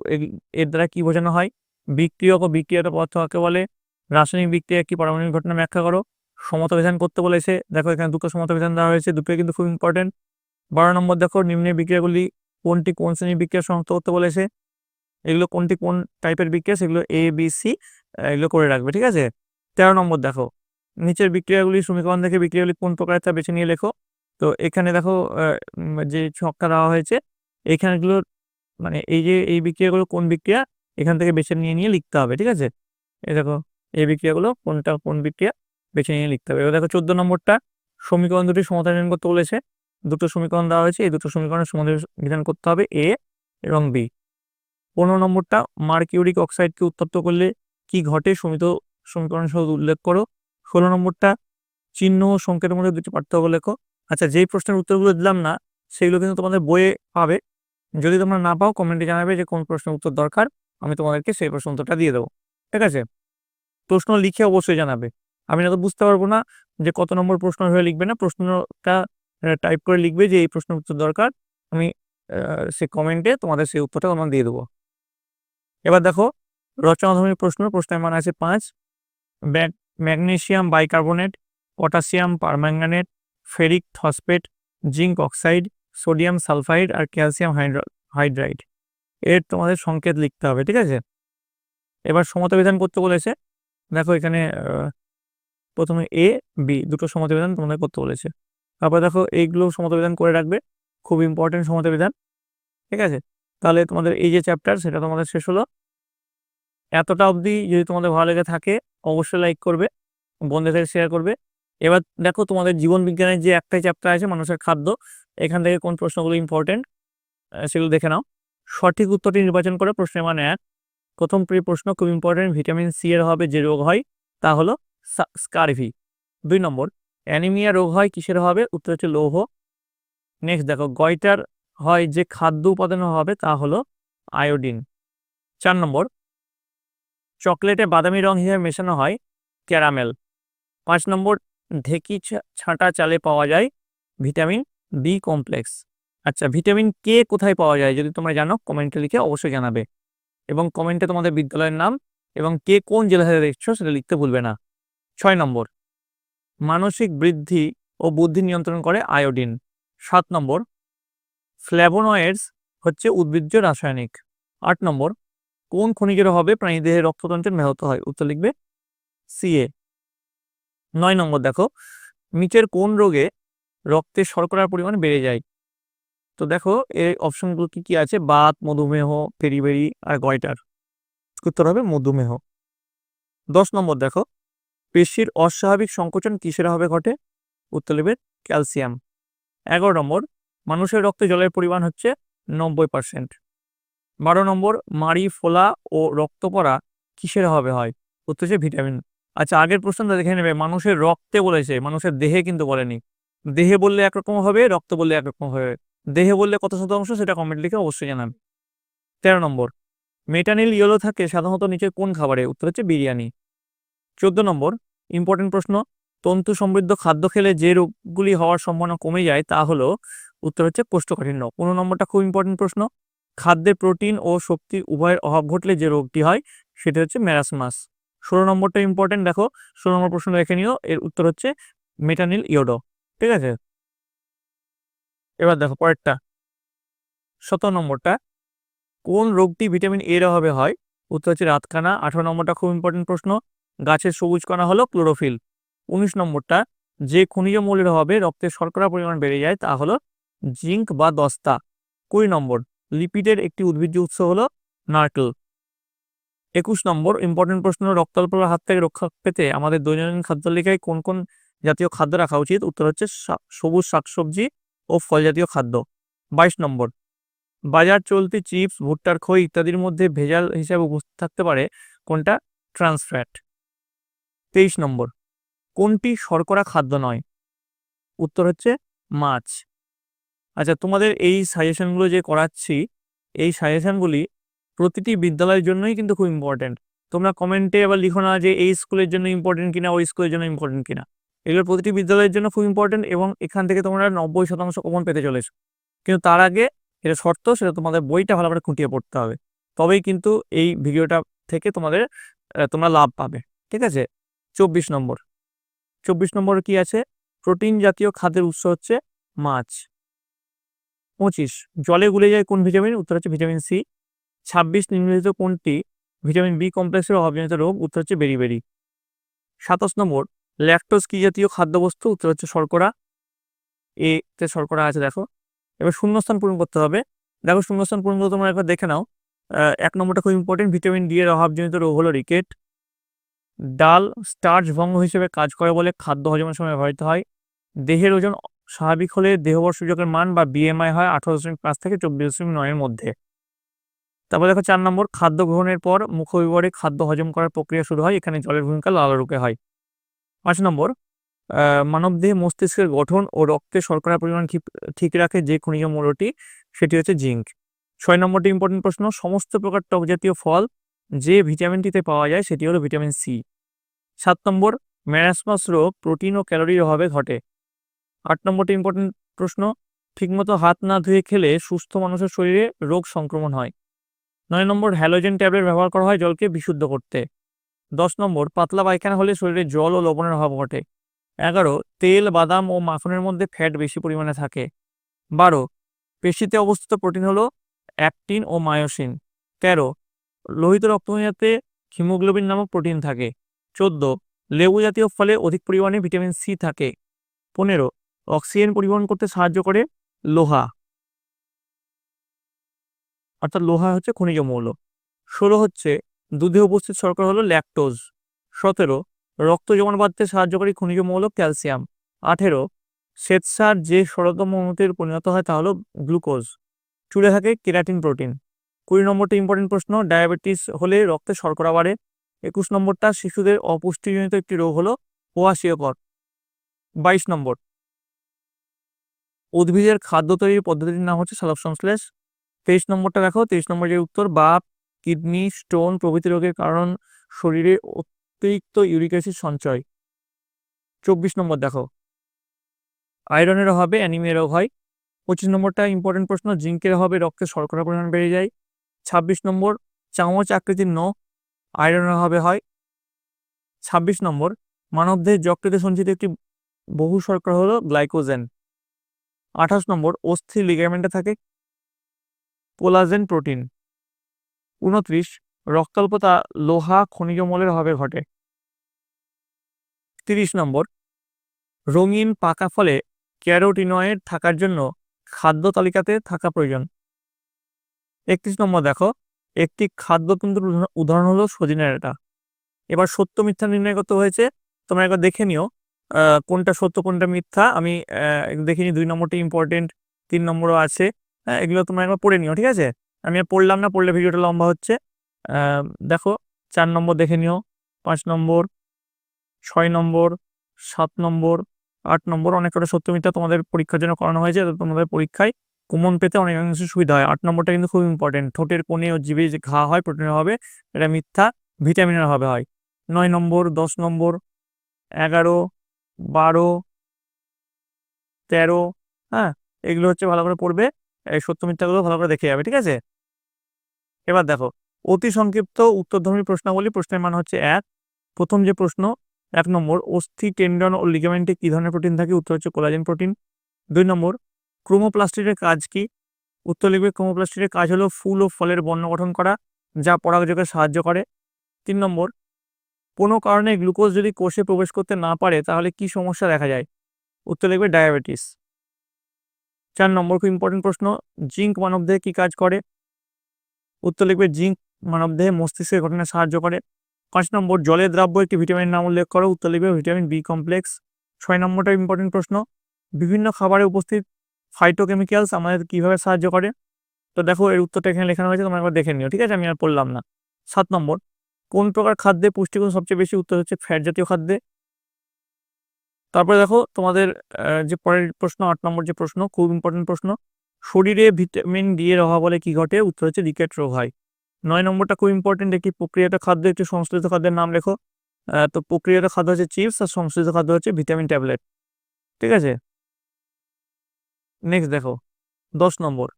এর দ্বারা কি বোঝানো হয়? বিক্রিয়ক ও বিক্রিয়ত পদার্থ কাকে বলে? রাসায়নিক বিক্রিয়া একটি পারমাণবিক ঘটনা ব্যাখ্যা করো। সমতা বিধান করতে বলেছে, দেখো এখানে দুটো সমতা বিধান দেওয়া হয়েছে, দুটোই কিন্তু খুব ইম্পর্টেন্ট। 12 নম্বর দেখো, নিম্নের বিক্রিয়াগুলি কোনটি কোন শ্রেণীর বিক্রিয়া শনাক্ত করতে বলেছে। এগুলো কোনটি কোন টাইপের বিক্রিয়া সেগুলো A, B, C এগুলো করে রাখবে, ঠিক আছে। 13 নম্বর দেখো, নিচের বিক্রিয়াগুলি সমীকরণ থেকে বিক্রিয়াগুলি কোন প্রকারের তা বেছে নিয়ে লেখো। তো এখানে দেখো যে ছকটা দেওয়া হয়েছে এইখানেগুলো মানে এই যে এই বিক্রিয়াগুলো কোন বিক্রিয়া এখান থেকে বেছে নিয়ে নিয়ে লিখতে হবে, ঠিক আছে। এই দেখো এই বিক্রিয়াগুলো কোনটা কোন বিক্রিয়া বেছে নিয়ে লিখতে হবে। এবার দেখো 14 নম্বরটা, সমীকরণ দুটি সমাধান করতে বলেছে। দুটো সমীকরণ দেওয়া হয়েছে, এই দুটো সমীকরণের সমাধান বিধান করতে হবে A এবং B। 15 নম্বরটা, মার্কিউরিক অক্সাইডকে উত্তপ্ত করলে কি ঘটে সমীকরণ সহ উল্লেখ করো। 16 নম্বরটা, চিহ্ন ও সংকেতের মধ্যে দুটি পার্থক্য লেখো। আচ্ছা, যেই প্রশ্নের উত্তরগুলো দিলাম না সেগুলো কিন্তু তোমাদের বইয়ে পাবে, যদি তোমরা না পাও কমেন্টে জানাবে যে কোন প্রশ্নের উত্তর দরকার, আমি তোমাদেরকে সেই প্রশ্ন উত্তরটা দিয়ে দেবো, ঠিক আছে। প্রশ্ন লিখে অবশ্যই জানাবে, আমি না তো বুঝতে পারবো না যে কত নম্বর প্রশ্ন হয়ে লিখবে না, প্রশ্নটা টাইপ করে লিখবে যে এই প্রশ্নের উত্তর দরকার, আমি সে কমেন্টে তোমাদের সেই উত্তরটা তোমাকে দিয়ে দেবো। এবার দেখো রচনাধর্মী প্রশ্ন, প্রশ্নের মান আছে 5। Magnesium bicarbonate, potassium permanganate, ferric phosphate, zinc oxide, sodium sulphide আর ক্যালসিয়াম হাইড্রাইড এর তোমাদের সংকেত লিখতে হবে, ঠিক আছে। এবার সমতা বিধান করতে বলেছে, দেখো এখানে প্রথমে A, B দুটো সমতা বিধান তোমাদের করতে বলেছে। তারপর দেখো এইগুলো সমতা বিধান করে রাখবে, খুব ইম্পর্টেন্ট সমতা বিধান, ঠিক আছে। তাহলে তোমাদের এই যে চ্যাপ্টার সেটা তোমাদের শেষ হলো। এতটা অবধি যদি তোমাদের ভালো লেগে থাকে অবশ্যই লাইক করবে, বন্ধুদের সাথে শেয়ার করবে। এবার দেখো তোমাদের জীবন বিজ্ঞানের যে একটাই চ্যাপ্টার আছে মানুষের খাদ্য, এখান থেকে কোন প্রশ্নগুলো ইম্পর্টেন্ট সেগুলো দেখে নাও। সঠিক উত্তরটি নির্বাচন করে প্রশ্নের মান 1। প্রথম প্রশ্ন খুব ইম্পর্টেন্ট, ভিটামিন সি এর অভাবে যে রোগ হয় তা হলো স্কারভি। 2 নম্বর, অ্যানিমিয়া রোগ হয় কিসের অভাবে? উত্তর হচ্ছে লৌহ। নেক্সট দেখো, গয়টার হয় যে খাদ্য উপাদানের অভাবে তা হলো আয়োডিন। 4 নম্বর, চকলেটে বাদামি রং হিসেবে মেশানো হয় ক্যারামেল। 5 নম্বর, ঢেকি ছাঁটা চালে পাওয়া যায় ভিটামিন বি কমপ্লেক্স। আচ্ছা, ভিটামিন কে কোথায় পাওয়া যায় যদি তোমরা জানো কমেন্টে লিখে অবশ্যই জানাবে, এবং কমেন্টে তোমাদের বিদ্যালয়ের নাম এবং কে কোন জেলা থেকে দেখছো সেটা লিখতে ভুলবে না। 6 নম্বর, মানসিক বৃদ্ধি ও বুদ্ধি নিয়ন্ত্রণ করে আয়োডিন। 7 নম্বর, ফ্ল্যাভোনয়েডস হচ্ছে উদ্ভিজ্জ রাসায়নিক। 8 নম্বর, কোন খনিজের অভাবে প্রাণীদেহের রক্ততন্ত্রের ব্যাহত হয়? উত্তর লিখবে সিএ। 9 নম্বর দেখো, নিচের কোন রোগে রক্তে শর্করার পরিমাণ বেড়ে যায়? তো দেখো এই অপশনগুলো কি কি আছে, বাত, মধুমেহ, পেরিবেরি আর গয়টার। উত্তর হবে মধুমেহ। 10 নম্বর দেখো, পেশির অস্বাভাবিক সংকোচন কিসের অভাবে ঘটে? উত্তর লিখবে ক্যালসিয়াম। 11 নম্বর, মানুষের রক্তে জলের পরিমাণ হচ্ছে 90%। 12 নম্বর, মাড়ি ফোলা ও রক্ত পড়া কিসের অভাবে হয়? উত্তর হচ্ছে ভিটামিন। আচ্ছা, আগের প্রশ্নটা দেখে নেবে, মানুষের রক্তে বলেছে, মানুষের দেহে কিন্তু বলেনি। দেহে বললে একরকম হবে, রক্ত বললে একরকম হবে। দেহে বললে কত শতাংশ সেটা কমেন্ট লিখে অবশ্যই জানাবে। 13 নম্বর, মেটানিল ইয়েলো থাকে সাধারণত নিচের কোন খাবারে? উত্তর হচ্ছে বিরিয়ানি। 14 নম্বর, ইম্পর্টেন্ট প্রশ্ন, তন্তু সমৃদ্ধ খাদ্য খেলে যে রোগগুলি হওয়ার সম্ভাবনা কমে যায় তা হলো? উত্তর হচ্ছে কোষ্ঠকাঠিন্য। 15 নম্বরটা খুব ইম্পর্টেন্ট প্রশ্ন, খাদ্যে প্রোটিন ও শক্তি উভয়ের অভাব ঘটলে যে রোগটি হয় সেটা হচ্ছে ম্যারাসমাস। 16 নম্বরটা ইম্পর্টেন্ট, দেখো 16 নম্বর প্রশ্ন দেখে নিও, এর উত্তর হচ্ছে মেটানিল ইয়োডো। ঠিক আছে, এবার দেখো পরেরটা 17 নম্বরটা, কোন রোগটি ভিটামিন এর অভাবে হয়? উত্তর হচ্ছে রাতকানা। 18 নম্বরটা খুব ইম্পর্টেন্ট প্রশ্ন, গাছের সবুজ কণা হলো ক্লোরোফিল। 19 নম্বরটা, যে খনিজ মৌলের অভাবে রক্তে শর্করা পরিমাণ বেড়ে যায় তা হলো জিঙ্ক বা দস্তা। 20 নম্বর, লিপিডের একটি উদ্ভিজ্জ উৎস হলো নারকেল। 21 নম্বর ইম্পর্টেন্ট প্রশ্ন, রক্তাল্পতার হাত থেকে রক্ষা পেতে আমাদের দৈনন্দিন খাদ্য তালিকায় কোন কোন জাতীয় খাদ্য রাখা উচিত? উত্তর হচ্ছে সবুজ শাকসবজি ও ফল জাতীয় খাদ্য। 22 নম্বর, বাজার চলতি চিপস, ভুট্টার খই ইত্যাদির মধ্যে ভেজাল হিসাবে উপস্থিত থাকতে পারে কোনটা? Trans fat. 23 নম্বর, কোনটি শর্করা খাদ্য নয়? উত্তর হচ্ছে মাছ। আচ্ছা, তোমাদের এই সাজেশনগুলো যে করাচ্ছি, এই সাজেশনগুলি প্রতিটি বিদ্যালয়ের জন্যই কিন্তু খুব ইম্পর্টেন্ট। তোমরা কমেন্টে আবার লিখো না যে এই স্কুলের জন্য ইম্পর্টেন্ট কিনা, ওই স্কুলের জন্য ইম্পর্টেন্ট কিনা। এগুলো প্রতিটি বিদ্যালয়ের জন্য খুব ইম্পর্টেন্ট এবং এখান থেকে তোমরা 90% কমন পেতে চলেছো। কিন্তু তার আগে এটা শর্ত, সেটা তোমাদের বইটা ভালো করে খুঁটিয়ে পড়তে হবে, তবেই কিন্তু এই ভিডিওটা থেকে তোমরা লাভ পাবে। ঠিক আছে, 24 নম্বর, 24 নম্বর কি আছে? প্রোটিন জাতীয় খাদ্যের উৎস হচ্ছে মাছ। 25, জলে গুলে যায় কোন ভিটামিন? উত্তর হচ্ছে ভিটামিন সি। 26, নিম্নলিখিত কোনটি ভিটামিন বি কমপ্লেক্সের অভাবজনিত রোগ? উত্তর হচ্ছে বেরিবেরি। 27 নম্বর, ল্যাকটোজ কি জাতীয় খাদ্যবস্তু? উত্তর হচ্ছে শর্করা। এ তে শর্করা আছে দেখো। এবার শূন্যস্থান পূরণ করতে হবে। দেখো শূন্যস্থান পূরণ করতে তোমরা একবার দেখে নাও। 1 নম্বরটা খুব ইম্পর্টেন্ট, ভিটামিন ডি এর অভাবজনিত রোগ হলো রিকেট। ডাল স্টার্চ ভঙ্গ হিসেবে কাজ করে বলে খাদ্য হজমের সময় ব্যবহৃত হয়। দেহের ওজন স্বাভাবিক হলে দেহবর সূচকের মান বা বিএমআই হয় 18.5 থেকে 24.9 এর মধ্যে। তারপর দেখো 4 নম্বর, খাদ্য গ্রহণের পর মুখবিবরে খাদ্য হজম করার প্রক্রিয়া শুরু হয়, এখানে জলের ভূমিকা লালারূপে হয়। 5 নম্বর, মানবদেহে মস্তিষ্কের গঠন ও রক্তে শর্করার পরিমাণ ঠিক রাখে যে খনিজ মৌলটি, সেটি হচ্ছে জিঙ্ক। 6 নম্বরটি ইম্পর্টেন্ট প্রশ্ন, সমস্ত প্রকার টক জাতীয় ফল যে ভিটামিনটিতে পাওয়া যায় সেটি হলো ভিটামিন সি। 7 নম্বর, ম্যারাসমাস রোগ প্রোটিন ও ক্যালোরির অভাবে ঘটে। 8 নম্বরটি ইম্পর্টেন্ট প্রশ্ন, ঠিকমতো হাত না ধুয়ে খেলে সুস্থ মানুষের শরীরে রোগ সংক্রমণ হয়। 9 নম্বর, হ্যালোজেন ট্যাবলেট ব্যবহার করা হয় জলকে বিশুদ্ধ করতে। 10 নম্বর, পাতলা পায়খানা হলে শরীরে জল ও লবণের অভাব ঘটে। 11, তেল, বাদাম ও মাখনের মধ্যে ফ্যাট বেশি পরিমাণে থাকে। 12, পেশিতে অবস্থিত প্রোটিন হলো অ্যাকটিন ও মায়োসিন। 13, লোহিত রক্তবাহিনীতে হিমোগ্লোবিন নামক প্রোটিন থাকে। 14, লেবু জাতীয় ফলে অধিক পরিমাণে ভিটামিন সি থাকে। 15, অক্সিজেন পরিবহন করতে সাহায্য করে লোহা, অর্থাৎ লোহা হচ্ছে খনিজ মৌল। 16 হচ্ছে দুধে উপস্থিত শর্করা হলো ল্যাকটোজ। 17 রক্ত জমাট বাঁধতে সাহায্যকারী খনিজ মৌল ক্যালসিয়াম। 18 শ্বেতসার যে সরলতম অণুতে পরিণত হয় তা হলো গ্লুকোজ। চুলে থাকে কেরাটিন প্রোটিন। 20 নম্বরটা ইম্পর্টেন্ট প্রশ্ন, ডায়াবেটিস হলে রক্তে শর্করা বাড়ে। 21 নম্বরটা শিশুদের অপুষ্টিজনিত একটি রোগ হলো কোয়াশিয়কর। 22 নম্বর উদ্ভিদের খাদ্য তৈরির পদ্ধতির নাম হচ্ছে সালোকসংশ্লেষ। 23 নম্বরটা দেখো, 23 নম্বর যে উত্তর, বাত, কিডনি স্টোন প্রভৃতি রোগের কারণ শরীরে অতিরিক্ত ইউরিক অ্যাসিড সঞ্চয়। 24 নম্বর দেখো, আয়রনের অভাবে অ্যানিমিয়া রোগ হয়। 25 নম্বরটা ইম্পর্টেন্ট প্রশ্ন, জিঙ্কের অভাবে রক্তে শর্করা পরিমাণ বেড়ে যায়। 26 নম্বর চামচ আকৃতির নখ আয়রনের অভাবে হয়। 26 নম্বর মানবদেহের যকৃতে সঞ্চিত একটি বহু শর্করা হলো গ্লাইকোজেন। 28 নম্বর অস্থির লিগামেন্টে থাকে কোলাজেন প্রোটিন। 29 রক্তাল্পতা লোহা খনিজ মৌলের অভাবে ঘটে। 30 নম্বর রঙিন পাকা ফলে ক্যারোটিনয়েড থাকার জন্য খাদ্য তালিকাতে থাকা প্রয়োজন। 31 নম্বর দেখো, একটি খাদ্যতন্ত্র উদাহরণ হলো সজিনা ডাঁটা। এবার সত্য মিথ্যা নির্ণয় করতে হয়েছে, তোমরা একবার দেখে নিও কোনটা সত্য কোনটা মিথ্যা। আমি দেখে নিই। 2 নম্বরটা ইম্পর্টেন্ট, 3 নম্বরও আছে। এগুলো তোমরা একবার পড়ে নিও, ঠিক আছে। আমি আর পড়লাম না, পড়লে ভিডিওটা লম্বা হচ্ছে। দেখো 4 নম্বর দেখে নিও, 5 নম্বর, 6 নম্বর, 7 নম্বর, 8 নম্বর। অনেক কটা সত্য মিথ্যা তোমাদের পরীক্ষার জন্য করানো হয়েছে, তোমাদের পরীক্ষায় কমন পেতে অনেকাংশে সুবিধা হয়। 8 নম্বরটা কিন্তু খুব ইম্পর্টেন্ট, ঠোঁটের কোণে ও জিভে যে ঘা হয় প্রোটিনের হবে, এটা মিথ্যা, ভিটামিনের অভাবে হয়। 9 নম্বর, 10 নম্বর, 11, 12, 13, হ্যাঁ, এগুলো হচ্ছে ভালো করে পড়বে। এই সত্য মিথ্যাগুলো ভালো করে দেখে যাবে, ঠিক আছে। এবার দেখো অতি সংক্ষিপ্ত উত্তরধর্মী প্রশ্নাবলী। প্রশ্নের মান হচ্ছে 1। প্রথম যে প্রশ্ন, 1 নম্বর অস্থি টেন্ডন ও লিগামেন্টে কি ধরনের প্রোটিন থাকে? উত্তর হচ্ছে কোলাজেন প্রোটিন। 2 নম্বর ক্রোমোপ্লাস্টিডের কাজ কি? উত্তর লিখবে ক্রোমোপ্লাস্টিডের কাজ হলো ফুল ও ফলের বর্ণ গঠন করা, যা পরাগযোগে সাহায্য করে। 3 নম্বর কোনো কারণে গ্লুকোজ যদি কোষে প্রবেশ করতে না পারে তাহলে কি সমস্যা দেখা যায়? উত্তর লিখবে ডায়াবেটিস। 4 নম্বর খুব ইম্পর্টেন্ট প্রশ্ন, জিঙ্ক মানবদেহে কি কাজ করে? উত্তর লিখবে জিঙ্ক মানবদেহে মস্তিষ্কের গঠনে সাহায্য করে। 5 নম্বর জলের দ্রাব্য একটি ভিটামিনের নাম উল্লেখ করো। উত্তর লিখবে ভিটামিন বি কমপ্লেক্স। 6 নম্বরটা ইম্পর্টেন্ট প্রশ্ন, বিভিন্ন খাবারে উপস্থিত ফাইটোকেমিক্যালস আমাদের কিভাবে সাহায্য করে? তো দেখো এর উত্তরটা এখানে লেখানো হয়েছে, তোমরা একবার দেখে নিও, ঠিক আছে, আমি আর পড়লাম না। 7 নম্বর কোন প্রকার খাদ্যে পুষ্টিগুণ সবচেয়ে বেশি? উত্তর হচ্ছে ফ্যাট জাতীয় খাদ্যে। তারপরে দেখো তোমাদের যে পরের প্রশ্ন, 8 নম্বর যে প্রশ্ন, খুব ইম্পর্টেন্ট প্রশ্ন, শরীরে ভিটামিন ডি এর অভাব হলে কি ঘটে? উত্তর হচ্ছে রিকেট রোগ হয়। 9 নম্বরটা খুব ইম্পর্টেন্ট, একটি প্রক্রিয়াত খাদ্য একটি সংশ্লিষ্ট খাদ্যের নাম লেখো। তো প্রক্রিয়াত খাদ্য হচ্ছে চিপস আর সংশ্লিষ্ট খাদ্য হচ্ছে ভিটামিন ট্যাবলেট, ঠিক আছে। নেক্সট দেখো 10 নম্বর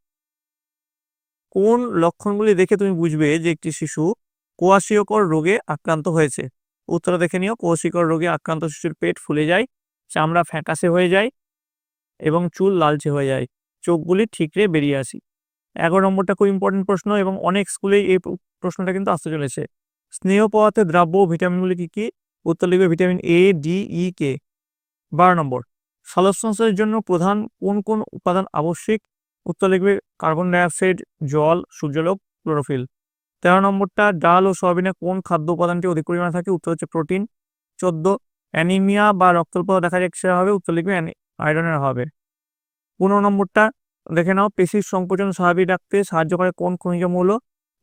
কোন লক্ষণগুলি দেখে তুমি বুঝবে যে একটি শিশু কোয়াশিয়কর রোগে আক্রান্ত হয়েছে? উত্তর দেখে নিও, কোয়াশিয়কর রোগে আক্রান্ত শিশুর পেট ফুলে যায়, চামড়া ফ্যাকাশে হয়ে যায় এবং চুল লালচে হয়ে যায়, চোখগুলি ঠিকরে বেরিয়ে আসে। 11 নম্বরটা খুব ইম্পর্টেন্ট প্রশ্ন এবং অনেক স্কুলেই এই প্রশ্নটা কিন্তু আসতে চলেছে, স্নেহ পদার্থের দ্রাব্য ভিটামিনগুলি কি কি? উত্তর লিখবে ভিটামিন এ, ডি, ই, কে। 12 নম্বর সালোকসংশ্লেষের জন্য প্রধান কোন কোন উপাদান আবশ্যিক? উত্তর লিখবে কার্বন ডাইঅক্সাইড, জল, সূর্যালোক, ক্লোরোফিল। 13 নম্বরটা ডাল ও সয়াবিনে কোন খাদ্য উপাদানটি অধিক পরিমাণে থাকে? উত্তর হচ্ছে প্রোটিন। 14 অ্যানিমিয়া বা রক্তাল্পতা দেখা যাচ্ছে হবে? উত্তর লিখবে আয়রনের অভাবে। 15 নম্বরটা দেখে নাও, পেশির সংকোচন স্বাভাবিক রাখতে সাহায্য করে কোন খনিজ মৌল?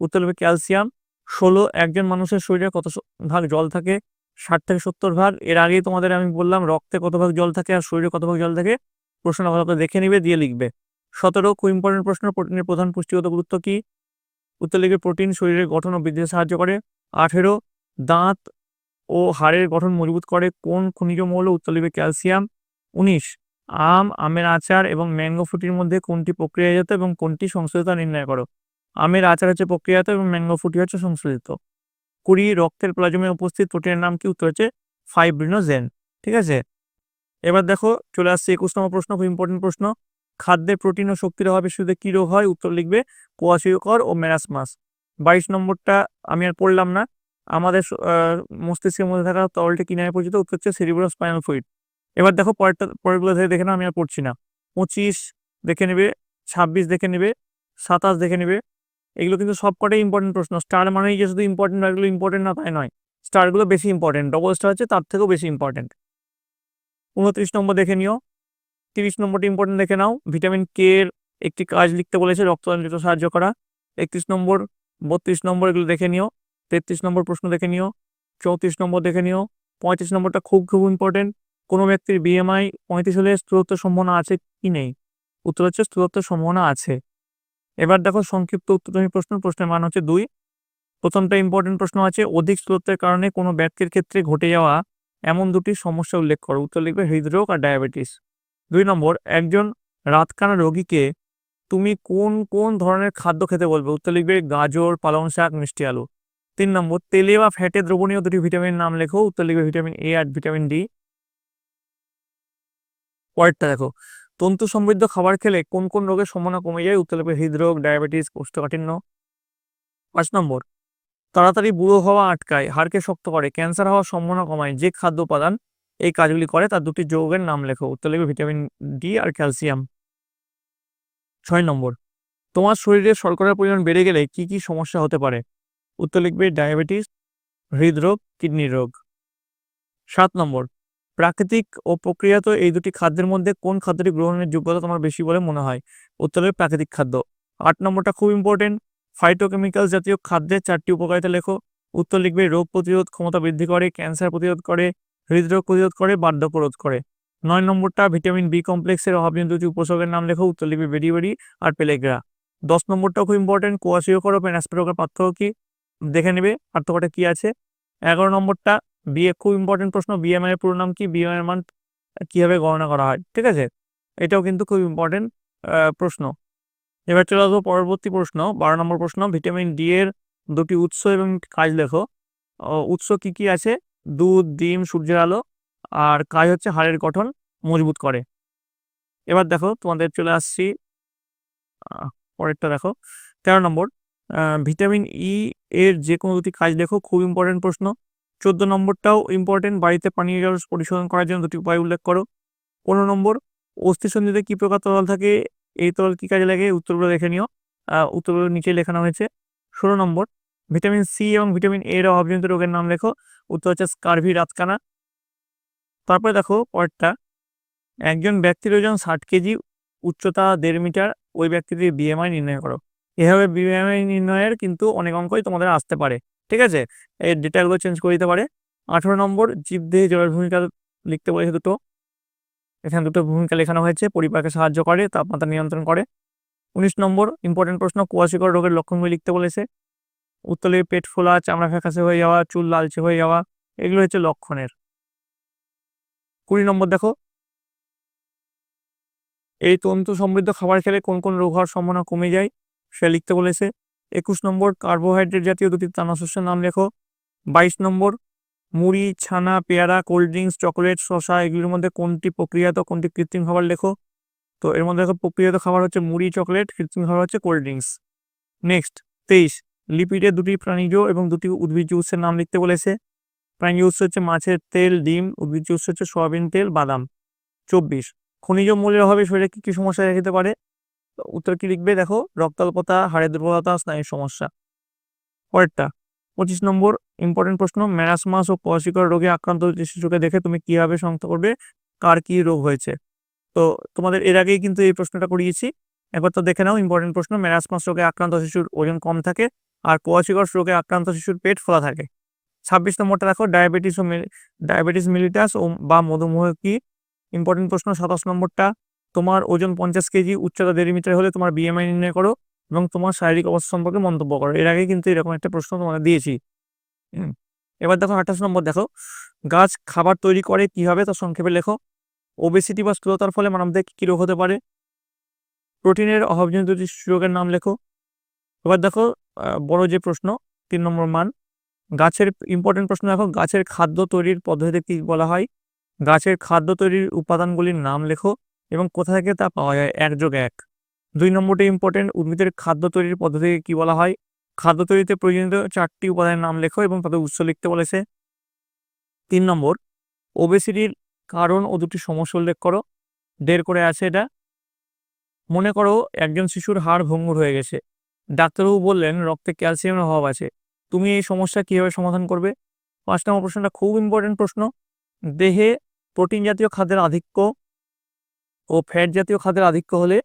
উত্তর লিখবে ক্যালসিয়াম। 16 একজন মানুষের শরীরে কত ভাগ জল থাকে? 60 থেকে 70 ভাগ। এর আগেই তোমাদের আমি বললাম রক্তে কত ভাগ জল থাকে আর শরীরে কত ভাগ জল থাকে। প্রশ্নটা ভালো করে দেখে নিবে, দিয়ে লিখবে। 17 খুব ইম্পর্টেন্ট প্রশ্ন, প্রোটিনের প্রধান পুষ্টিগত গুরুত্ব কি? উত্তর লিখবে প্রোটিন শরীরের গঠন ও বৃদ্ধিতে সাহায্য করে। 18 দাঁত ও হাড়ের গঠন মজবুত করে কোন খনিজ মৌল? উত্তর লিখবে ক্যালসিয়াম। 19 আমের আচার এবং ম্যাঙ্গো ফ্রুটির মধ্যে কোনটি প্রক্রিয়াজাত এবং কোনটি সংশ্লিষ্ট নির্ণয় করো? আমের আচার হচ্ছে প্রক্রিয়াজাত এবং ম্যাঙ্গো ফ্রুটি হচ্ছে সংশ্লিষ্ট। 20 রক্তের প্লাজমে উপস্থিত প্রোটিনের নাম কি? উত্তর হচ্ছে ফাইব্রিনোজেন, ঠিক আছে। এবার দেখো চলে আসছে 21 নম্বর প্রশ্ন, খুব ইম্পর্টেন্ট প্রশ্ন, খাদ্যে প্রোটিন ও শক্তির অভাবে শিশুদের কি রোগ হয়? উত্তর লিখবে কোয়াশিয়কর ও মেরাসমাস। 22 নম্বরটা আমি আর পড়লাম না, আমাদের মস্তিষ্কের মধ্যে থাকা তরলটি কি নামে পরিচিত? উত্তর হচ্ছে সেরিব্রোস্পাইনাল ফ্লুইড। এবার দেখো পরেরগুলো দেখে নাও, আমি আর পড়ছি না। 25 দেখে নেবে, 26 দেখে নেবে, 27 দেখে নেবে, এগুলো কিন্তু সবকটাই ইম্পর্টেন্ট প্রশ্ন। স্টার মানেই যে শুধু ইম্পর্টেন্ট, এগুলো ইম্পর্টেন্ট না তাই নয়, স্টারগুলো বেশি ইম্পর্টেন্ট, ডবল স্টার হচ্ছে তার থেকেও বেশি ইম্পর্টেন্ট। 29 নম্বর দেখে নিও। 30 নম্বরটা ইম্পর্টেন্ট দেখে নাও। ভিটামিন কে এর একটি কাজ লিখতে বলেছে, রক্তদান দিতে সাহায্য করা। 31 নম্বর, 32 নম্বর এগুলো দেখে নিও। 33 নম্বর প্রশ্ন দেখে নিও। 34 নম্বর দেখে নিও। 35 নম্বরটা খুব খুব ইম্পর্টেন্ট। কোনো ব্যক্তির বিএমআই 35 হলে স্থূলত্বের সম্ভাবনা আছে কি নেই? উত্তর হচ্ছে স্থূলত্বের সম্ভাবনা আছে। এবার দেখো সংক্ষিপ্ত উত্তরদায়ী প্রশ্ন, প্রশ্নের মান হচ্ছে 2। প্রথমটা ইম্পর্টেন্ট প্রশ্ন আছে, অধিক স্থূলত্বের কারণে কোনো ব্যক্তির ক্ষেত্রে ঘটে যাওয়া এমন দুটি সমস্যা উল্লেখ করো। উত্তর লিখবে হৃদরোগ আর ডায়াবেটিস। 2 নম্বর, একজন রাতকানা রোগীকে তুমি কোন কোন ধরনের খাদ্য খেতে বলবে? উত্তর লিখবে গাজর, পালং শাক, মিষ্টি আলু। 3 নম্বর, তেলে বা ফ্যাটে দ্রবণীয় দুটি ভিটামিনের নাম লেখো। উত্তর লিখবে ভিটামিন এ আর ভিটামিন ডি। পরেরটা দেখো, তন্তু সমৃদ্ধ খাবার খেলে কোন কোন রোগের সম্ভাবনা কমে যায়? উত্তর লিখবে হৃদরোগ, ডায়াবেটিস, কোষ্ঠকাঠিন্য। 5 নম্বর, তাড়াতাড়ি বুড়ো হওয়া আটকায়, হাড়কে শক্ত করে, ক্যান্সার হওয়ার সম্ভাবনা কমায় যে খাদ্য উপাদান এই কাজগুলি করে তার দুটি যৌগের নাম লেখো। উত্তর লিখবে ভিটামিন ডি আর ক্যালসিয়াম। 6 নম্বর, তোমার শরীরে শর্করার পরিমাণ বেড়ে গেলে কি কি সমস্যা হতে পারে? উত্তর লিখবে ডায়াবেটিস, হৃদরোগ, কিডনির রোগ। 7 নম্বর, প্রাকৃতিক ও প্রক্রিয়াত এই দুটি খাদ্যের মধ্যে কোন খাদ্যটি গ্রহণের যোগ্যতা তোমার বেশি বলে মনে হয়? উত্তর লিখবে প্রাকৃতিক খাদ্য। 8 নম্বরটা খুব ইম্পর্টেন্ট, ফাইটোকেমিক্যাল জাতীয় খাদ্যের 4টি উপকারিতা লেখো। উত্তর লিখবে রোগ প্রতিরোধ ক্ষমতা বৃদ্ধি করে, ক্যান্সার প্রতিরোধ করে, হৃদরোগ প্রতিরোধ করে, বার্ধক্য রোধ করে। 9 নম্বরটা ভিটামিন বি কমপ্লেক্সের অভাবজনিত দুটি উপসর্গের নাম লেখো। উত্তর লিখবে বেরিবেরি আর পেলেগ্রা। 10 নম্বরটাও খুব ইম্পর্টেন্ট, কোয়াশিওকর ও প্যানাসপেরোকার পার্থক্য কি? দেখে নেবে পার্থক্যটা কি আছে। 11 নম্বরটা খুব ইম্পর্টেন্ট প্রশ্ন, বিএমআই এর পুরো নাম কি? বিএমআই এর মান কিভাবে গণনা করা হয়? ঠিক আছে, এটাও কিন্তু খুব ইম্পর্টেন্ট প্রশ্ন। এবার চলে আসবো পরবর্তী প্রশ্ন, 12 নম্বর প্রশ্ন, ভিটামিন ডি এর দুটি উৎস এবং কাজ লেখো। উৎস কি কি আছে? দুধ, ডিম, সূর্যের আলো। আর কাজ হচ্ছে হাড়ের গঠন মজবুত করে। এবার দেখো তোমাদের চলে আসছি পরেরটা দেখো, 13 নম্বর, ভিটামিন ই এর যে কোনো দুটি কাজ লেখো। খুব ইম্পর্টেন্ট প্রশ্ন। 14 নম্বরটাও ইম্পর্টেন্ট, বাড়িতে পানীয় জল পরিশোধন করার জন্য দুটি উপায় উল্লেখ করো। 15 নম্বর, অস্থিসন্ধিতে কি প্রকার তরল থাকে? এই তরল কি কাজে লাগে? উত্তরগুলো দেখে নিও, উত্তরগুলো নিচে লেখানো হয়েছে। 16 নম্বর, ভিটামিন সি এবং ভিটামিন এর অভাবজনিত রোগের নাম লেখো। উত্তর হচ্ছে স্কারভি, রাতকানা। তারপরে দেখো পরেরটা, একজন ব্যক্তির ওজন 60 কেজি, উচ্চতা 1.5 মিটার, ওই ব্যক্তির বিএমআই নির্ণয় করো। এভাবে বিএমআই নির্ণয়ের কিন্তু অনেক অঙ্কই তোমাদের আসতে পারে, ঠিক আছে, এই ডেটাগুলো চেঞ্জ করে দিতে পারে। 18 নম্বর, জীবদেহে জলের ভূমিকা লিখতে বলেছে দুটো, এখানে দুটো ভূমিকা লেখানো হয়েছে, পরিপাকে সাহায্য করে, তাপমাত্রা নিয়ন্ত্রণ করে। 19 নম্বর ইম্পর্টেন্ট প্রশ্ন, কোয়াশিকর রোগের লক্ষণগুলি লিখতে বলেছে। উত্তর লিখবে পেট ফোলা, চামড়া ফ্যাকাশে হয়ে যাওয়া, চুল লালচে হয়ে যাওয়া, এগুলো হচ্ছে লক্ষণের। 20 নম্বর দেখো, এই তন্তু সমৃদ্ধ খাবার খেলে কোন কোন রোগ হওয়ার সম্ভাবনা কমে যায় সে লিখতে বলেছে। 21 নম্বর, কার্বোহাইড্রেট জাতীয় দুটি দানাশস্যের নাম লেখো। 22 নম্বর, মুড়ি, ছানা, পেয়ারা, কোল্ড ড্রিঙ্কস, চকোলেট, শসা এগুলির মধ্যে কোনটি প্রক্রিয়াত, কোনটি কৃত্রিম খাবার লেখো। তো এর মধ্যে দেখো প্রক্রিয়াত খাবার হচ্ছে মুড়ি, চকলেট, কৃত্রিম খাবার হচ্ছে কোল্ড ড্রিঙ্কস। নেক্সট 23, লিপিডের দুটি প্রাণীজ এবং দুটি উদ্ভিজ্জ উৎসের নাম লিখতে বলেছে। প্রাণীজ উৎস হচ্ছে মাছের তেল, ডিম, উদ্ভিজ্জ উৎস হচ্ছে সয়াবিন তেল, বাদাম। 24, খনিজ মূল্যের অভাবে শরীরে কি কি সমস্যা দেখা যেতে পারে? উত্তর কি লিখবে দেখো, রক্তাল্পতা, হাড়ের দুর্বলতা, স্নায়ুর সমস্যা। পরেরটা 25 নম্বর ইম্পর্টেন্ট প্রশ্ন, ম্যারাসমাস ও কোয়াশিকর রোগে আক্রান্ত শিশুকে দেখে তুমি কিভাবে শনাক্ত করবে কার কি রোগ হয়েছে? তো তোমাদের এর আগেই কিন্তু এই প্রশ্নটা করিয়েছি, একবার তো দেখে নাও। ইম্পর্টেন্ট প্রশ্ন, ম্যারাসমাস রোগে আক্রান্ত শিশুর ওজন কম থাকে আর কোয়াশিকর রোগে আক্রান্ত শিশুর পেট ফোলা থাকে। 26 নম্বরটা দেখো, ডায়াবেটিস মিলিটাস ও বা মধুমেহ কি? ইম্পর্টেন্ট প্রশ্ন। 27 নম্বরটা, তোমার ওজন 50 কেজি, উচ্চতা 1.5 মিটার হলে তোমার বিএমআই নির্ণয় করো এবং তোমার শারীরিক অবস্থা সম্পর্কে মন্তব্য করো। এর আগে কিন্তু এরকম একটা প্রশ্ন তোমাদের দিয়েছি। এবার দেখো 28 নম্বর দেখো, গাছ খাবার তৈরি করে কিভাবে তা সংক্ষেপে লেখো। ওবেসিটি বা স্থূলতার ফলে মানবদেহে কি রোগ হতে পারে? প্রোটিনের অভাবজনিত দুটি রোগের নাম লেখো। এবার দেখো বড় যে প্রশ্ন 3 নম্বর মান, গাছের ইম্পর্টেন্ট প্রশ্ন দেখো, গাছের খাদ্য তৈরির পদ্ধতিতে কি বলা হয়? গাছের খাদ্য তৈরির উপাদানগুলির নাম লেখো এবং কোথা থেকে তা পাওয়া যায়? 1+1। 2 নম্বরটি ইম্পর্টেন্ট, উদ্ভিদের খাদ্য তৈরির পদ্ধতিকে কি বলা হয়? খাদ্য তৈরিতে প্রয়োজনীয় 4টি উপাদানের নাম লেখো এবং তাদের উৎস লিখতে বলেছে। 3 নম্বর, ওবেসিটির কারণ ও দুটি সমস্যা উল্লেখ করো। 1.5 করে আছে এটা। মনে করো একজন শিশুর হাড় ভঙ্গুর হয়ে গেছে, ডাক্তারবাবু বললেন রক্তে ক্যালসিয়ামের অভাব আছে। তুমি এই সমস্যা কিভাবে সমাধান করবে? ৫ নম্বর প্রশ্নটা খুব ইম্পর্টেন্ট প্রশ্ন। দেহে প্রোটিন জাতীয় খাদ্যের আধিক্য ও ফ্যাট জাতীয় খাদ্যের আধিক্য হলে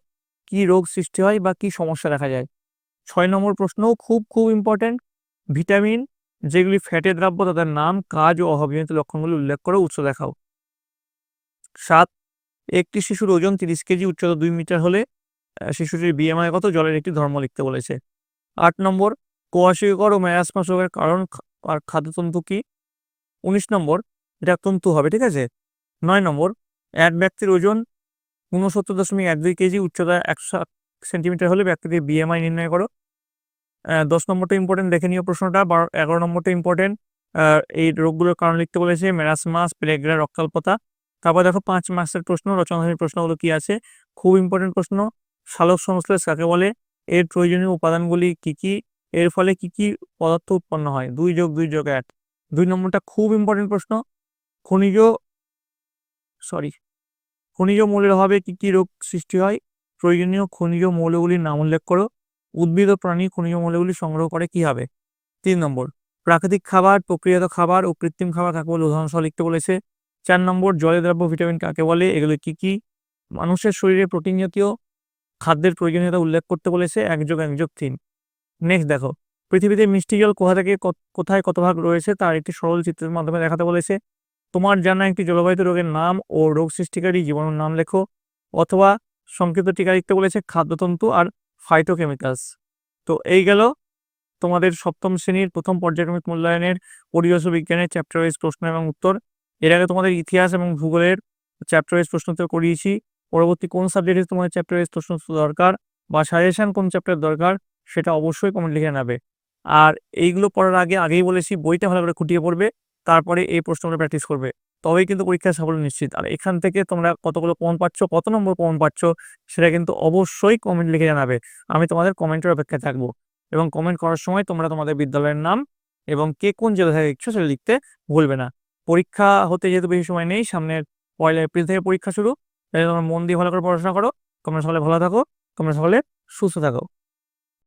কি রোগ সৃষ্টি হয় বা কি সমস্যা দেখা যায়? ৬ নম্বর প্রশ্নও খুব ইম্পর্টেন্ট। ভিটামিন যেগুলি ফ্যাটে দ্রাব্য তাদের নাম, কাজ ও অভাবজনিত লক্ষণগুলি উল্লেখ করে উৎস দেখাও। ৭ একটি শিশুর ওজন ৩০ কেজি, উচ্চতা ২ মিটার হলে শিশুটির BMI কত? জলের একটি ধর্ম লিখতে বলেছে। ৮ নম্বর কোয়াশিকর ও ম্যারাসমাস রোগের কারণ আর খাদ্যতন্তু কি? ১৯ নম্বর এটা তন্তু হবে, ঠিক আছে? ৯ নম্বর এক ব্যক্তির ওজন ৬৯.১২ কেজি, উচ্চতা ১০০ সেন্টিমিটার হলে ব্যক্তিটির BMI নির্ণয় করো। ১০ নম্বরটা ইম্পর্টেন্ট, দেখে নিও প্রশ্নটা। ১১ নম্বরটা ইম্পর্টেন্ট, এই রোগগুলোর কারণ লিখতে বলেছে, মেরাসমাস, প্লেগরা, রক্তাল্পতা। তারপর দেখো ৫ মার্কসের প্রশ্ন, রচনাধর্মী প্রশ্নগুলো কি আছে, খুব ইম্পর্টেন্ট প্রশ্ন। সালোক সংশ্লেষ কাকে বলে? এর প্রয়োজনীয় উপাদানগুলি কি কি? এর ফলে কি কি পদার্থ উৎপন্ন হয়? ২ যোগ ২ যোগ ১। ২ নম্বরটা খুব ইম্পর্টেন্ট প্রশ্ন। খনিজ খনিজ মৌলের অভাবে কি কি রোগ সৃষ্টি হয়? প্রয়োজনীয় খনিজ মৌলগুলির নাম উল্লেখ করো। উদ্ভিদ ও প্রাণী খনিজ মৌলগুলি সংগ্রহ করে কিভাবে? ৩ নম্বর প্রাকৃতিক খাবার, প্রক্রিয়াজাত খাবার ও কৃত্রিম খাবার কাকে বলে উদাহরণ সহ লিখতে বলেছে। ৪ নম্বর জলে দ্রাব্য ভিটামিন কাকে বলে? এগুলো কি কি? মানুষের শরীরে প্রোটিন জাতীয় খাদ্যের প্রয়োজনীয়তা উল্লেখ করতে বলেছে। ১+১+৩। নেক্সট দেখো, পৃথিবীতে মিষ্টি জল কোথা থেকে কোথায় কত ভাগ রয়েছে তার একটি সরল চিত্রের মাধ্যমে দেখাতে বলেছে। তোমার জানা একটি জলবাহিত রোগের নাম ও রোগ সৃষ্টিকারী জীবাণুর নাম লেখো। অথবা সংক্ষিপ্ত টিকা লিখতে বলেছে, খাদ্যতন্তু আর ফাইটোকেমিক্যালস। তো এই গেল তোমাদের সপ্তম শ্রেণীর প্রথম পর্যায়ক্রমিক মূল্যায়নের পরিবেশ ও বিজ্ঞানের চ্যাপ্টার ওয়াইজ প্রশ্ন এবং উত্তর। এর আগে তোমাদের ইতিহাস এবং ভূগোলের চ্যাপ্টার ওয়াইজ প্রশ্ন উত্তর করিয়েছি। পরবর্তী কোন সাবজেক্টে তোমাদের চ্যাপ্টার ওয়াইজ প্রশ্ন উত্তর দরকার বা সাজেশন কোন চ্যাপ্টার দরকার সেটা অবশ্যই কমেন্ট লিখে নেবে। আর এইগুলো পড়ার আগেই বলেছি বইটা ভালো করে খুঁটিয়ে পড়বে, তারপরে এই প্রশ্নগুলো প্র্যাকটিস করবে, তবেই কিন্তু পরীক্ষার সাফল্য নিশ্চিত। আর এখান থেকে তোমরা কতগুলো প্রমাণ পাচ্ছ, কত নম্বর প্রমাণ পাচ্ছ, সেটা কিন্তু অবশ্যই কমেন্ট লিখে জানাবে। আমি তোমাদের কমেন্টের অপেক্ষায় থাকবো। এবং কমেন্ট করার সময় তোমরা তোমাদের বিদ্যালয়ের নাম এবং কে কোন জেলা থেকে লিখছো সেটা লিখতে ভুলবে না। পরীক্ষা হতে যেহেতু বেশি সময় নেই, সামনের ১লা এপ্রিল থেকে পরীক্ষা শুরু, তাই তোমরা মন দিয়ে ভালো করে পড়াশোনা করো। তোমরা সকলে ভালো থাকো, তোমরা সকলে সুস্থ থাকো।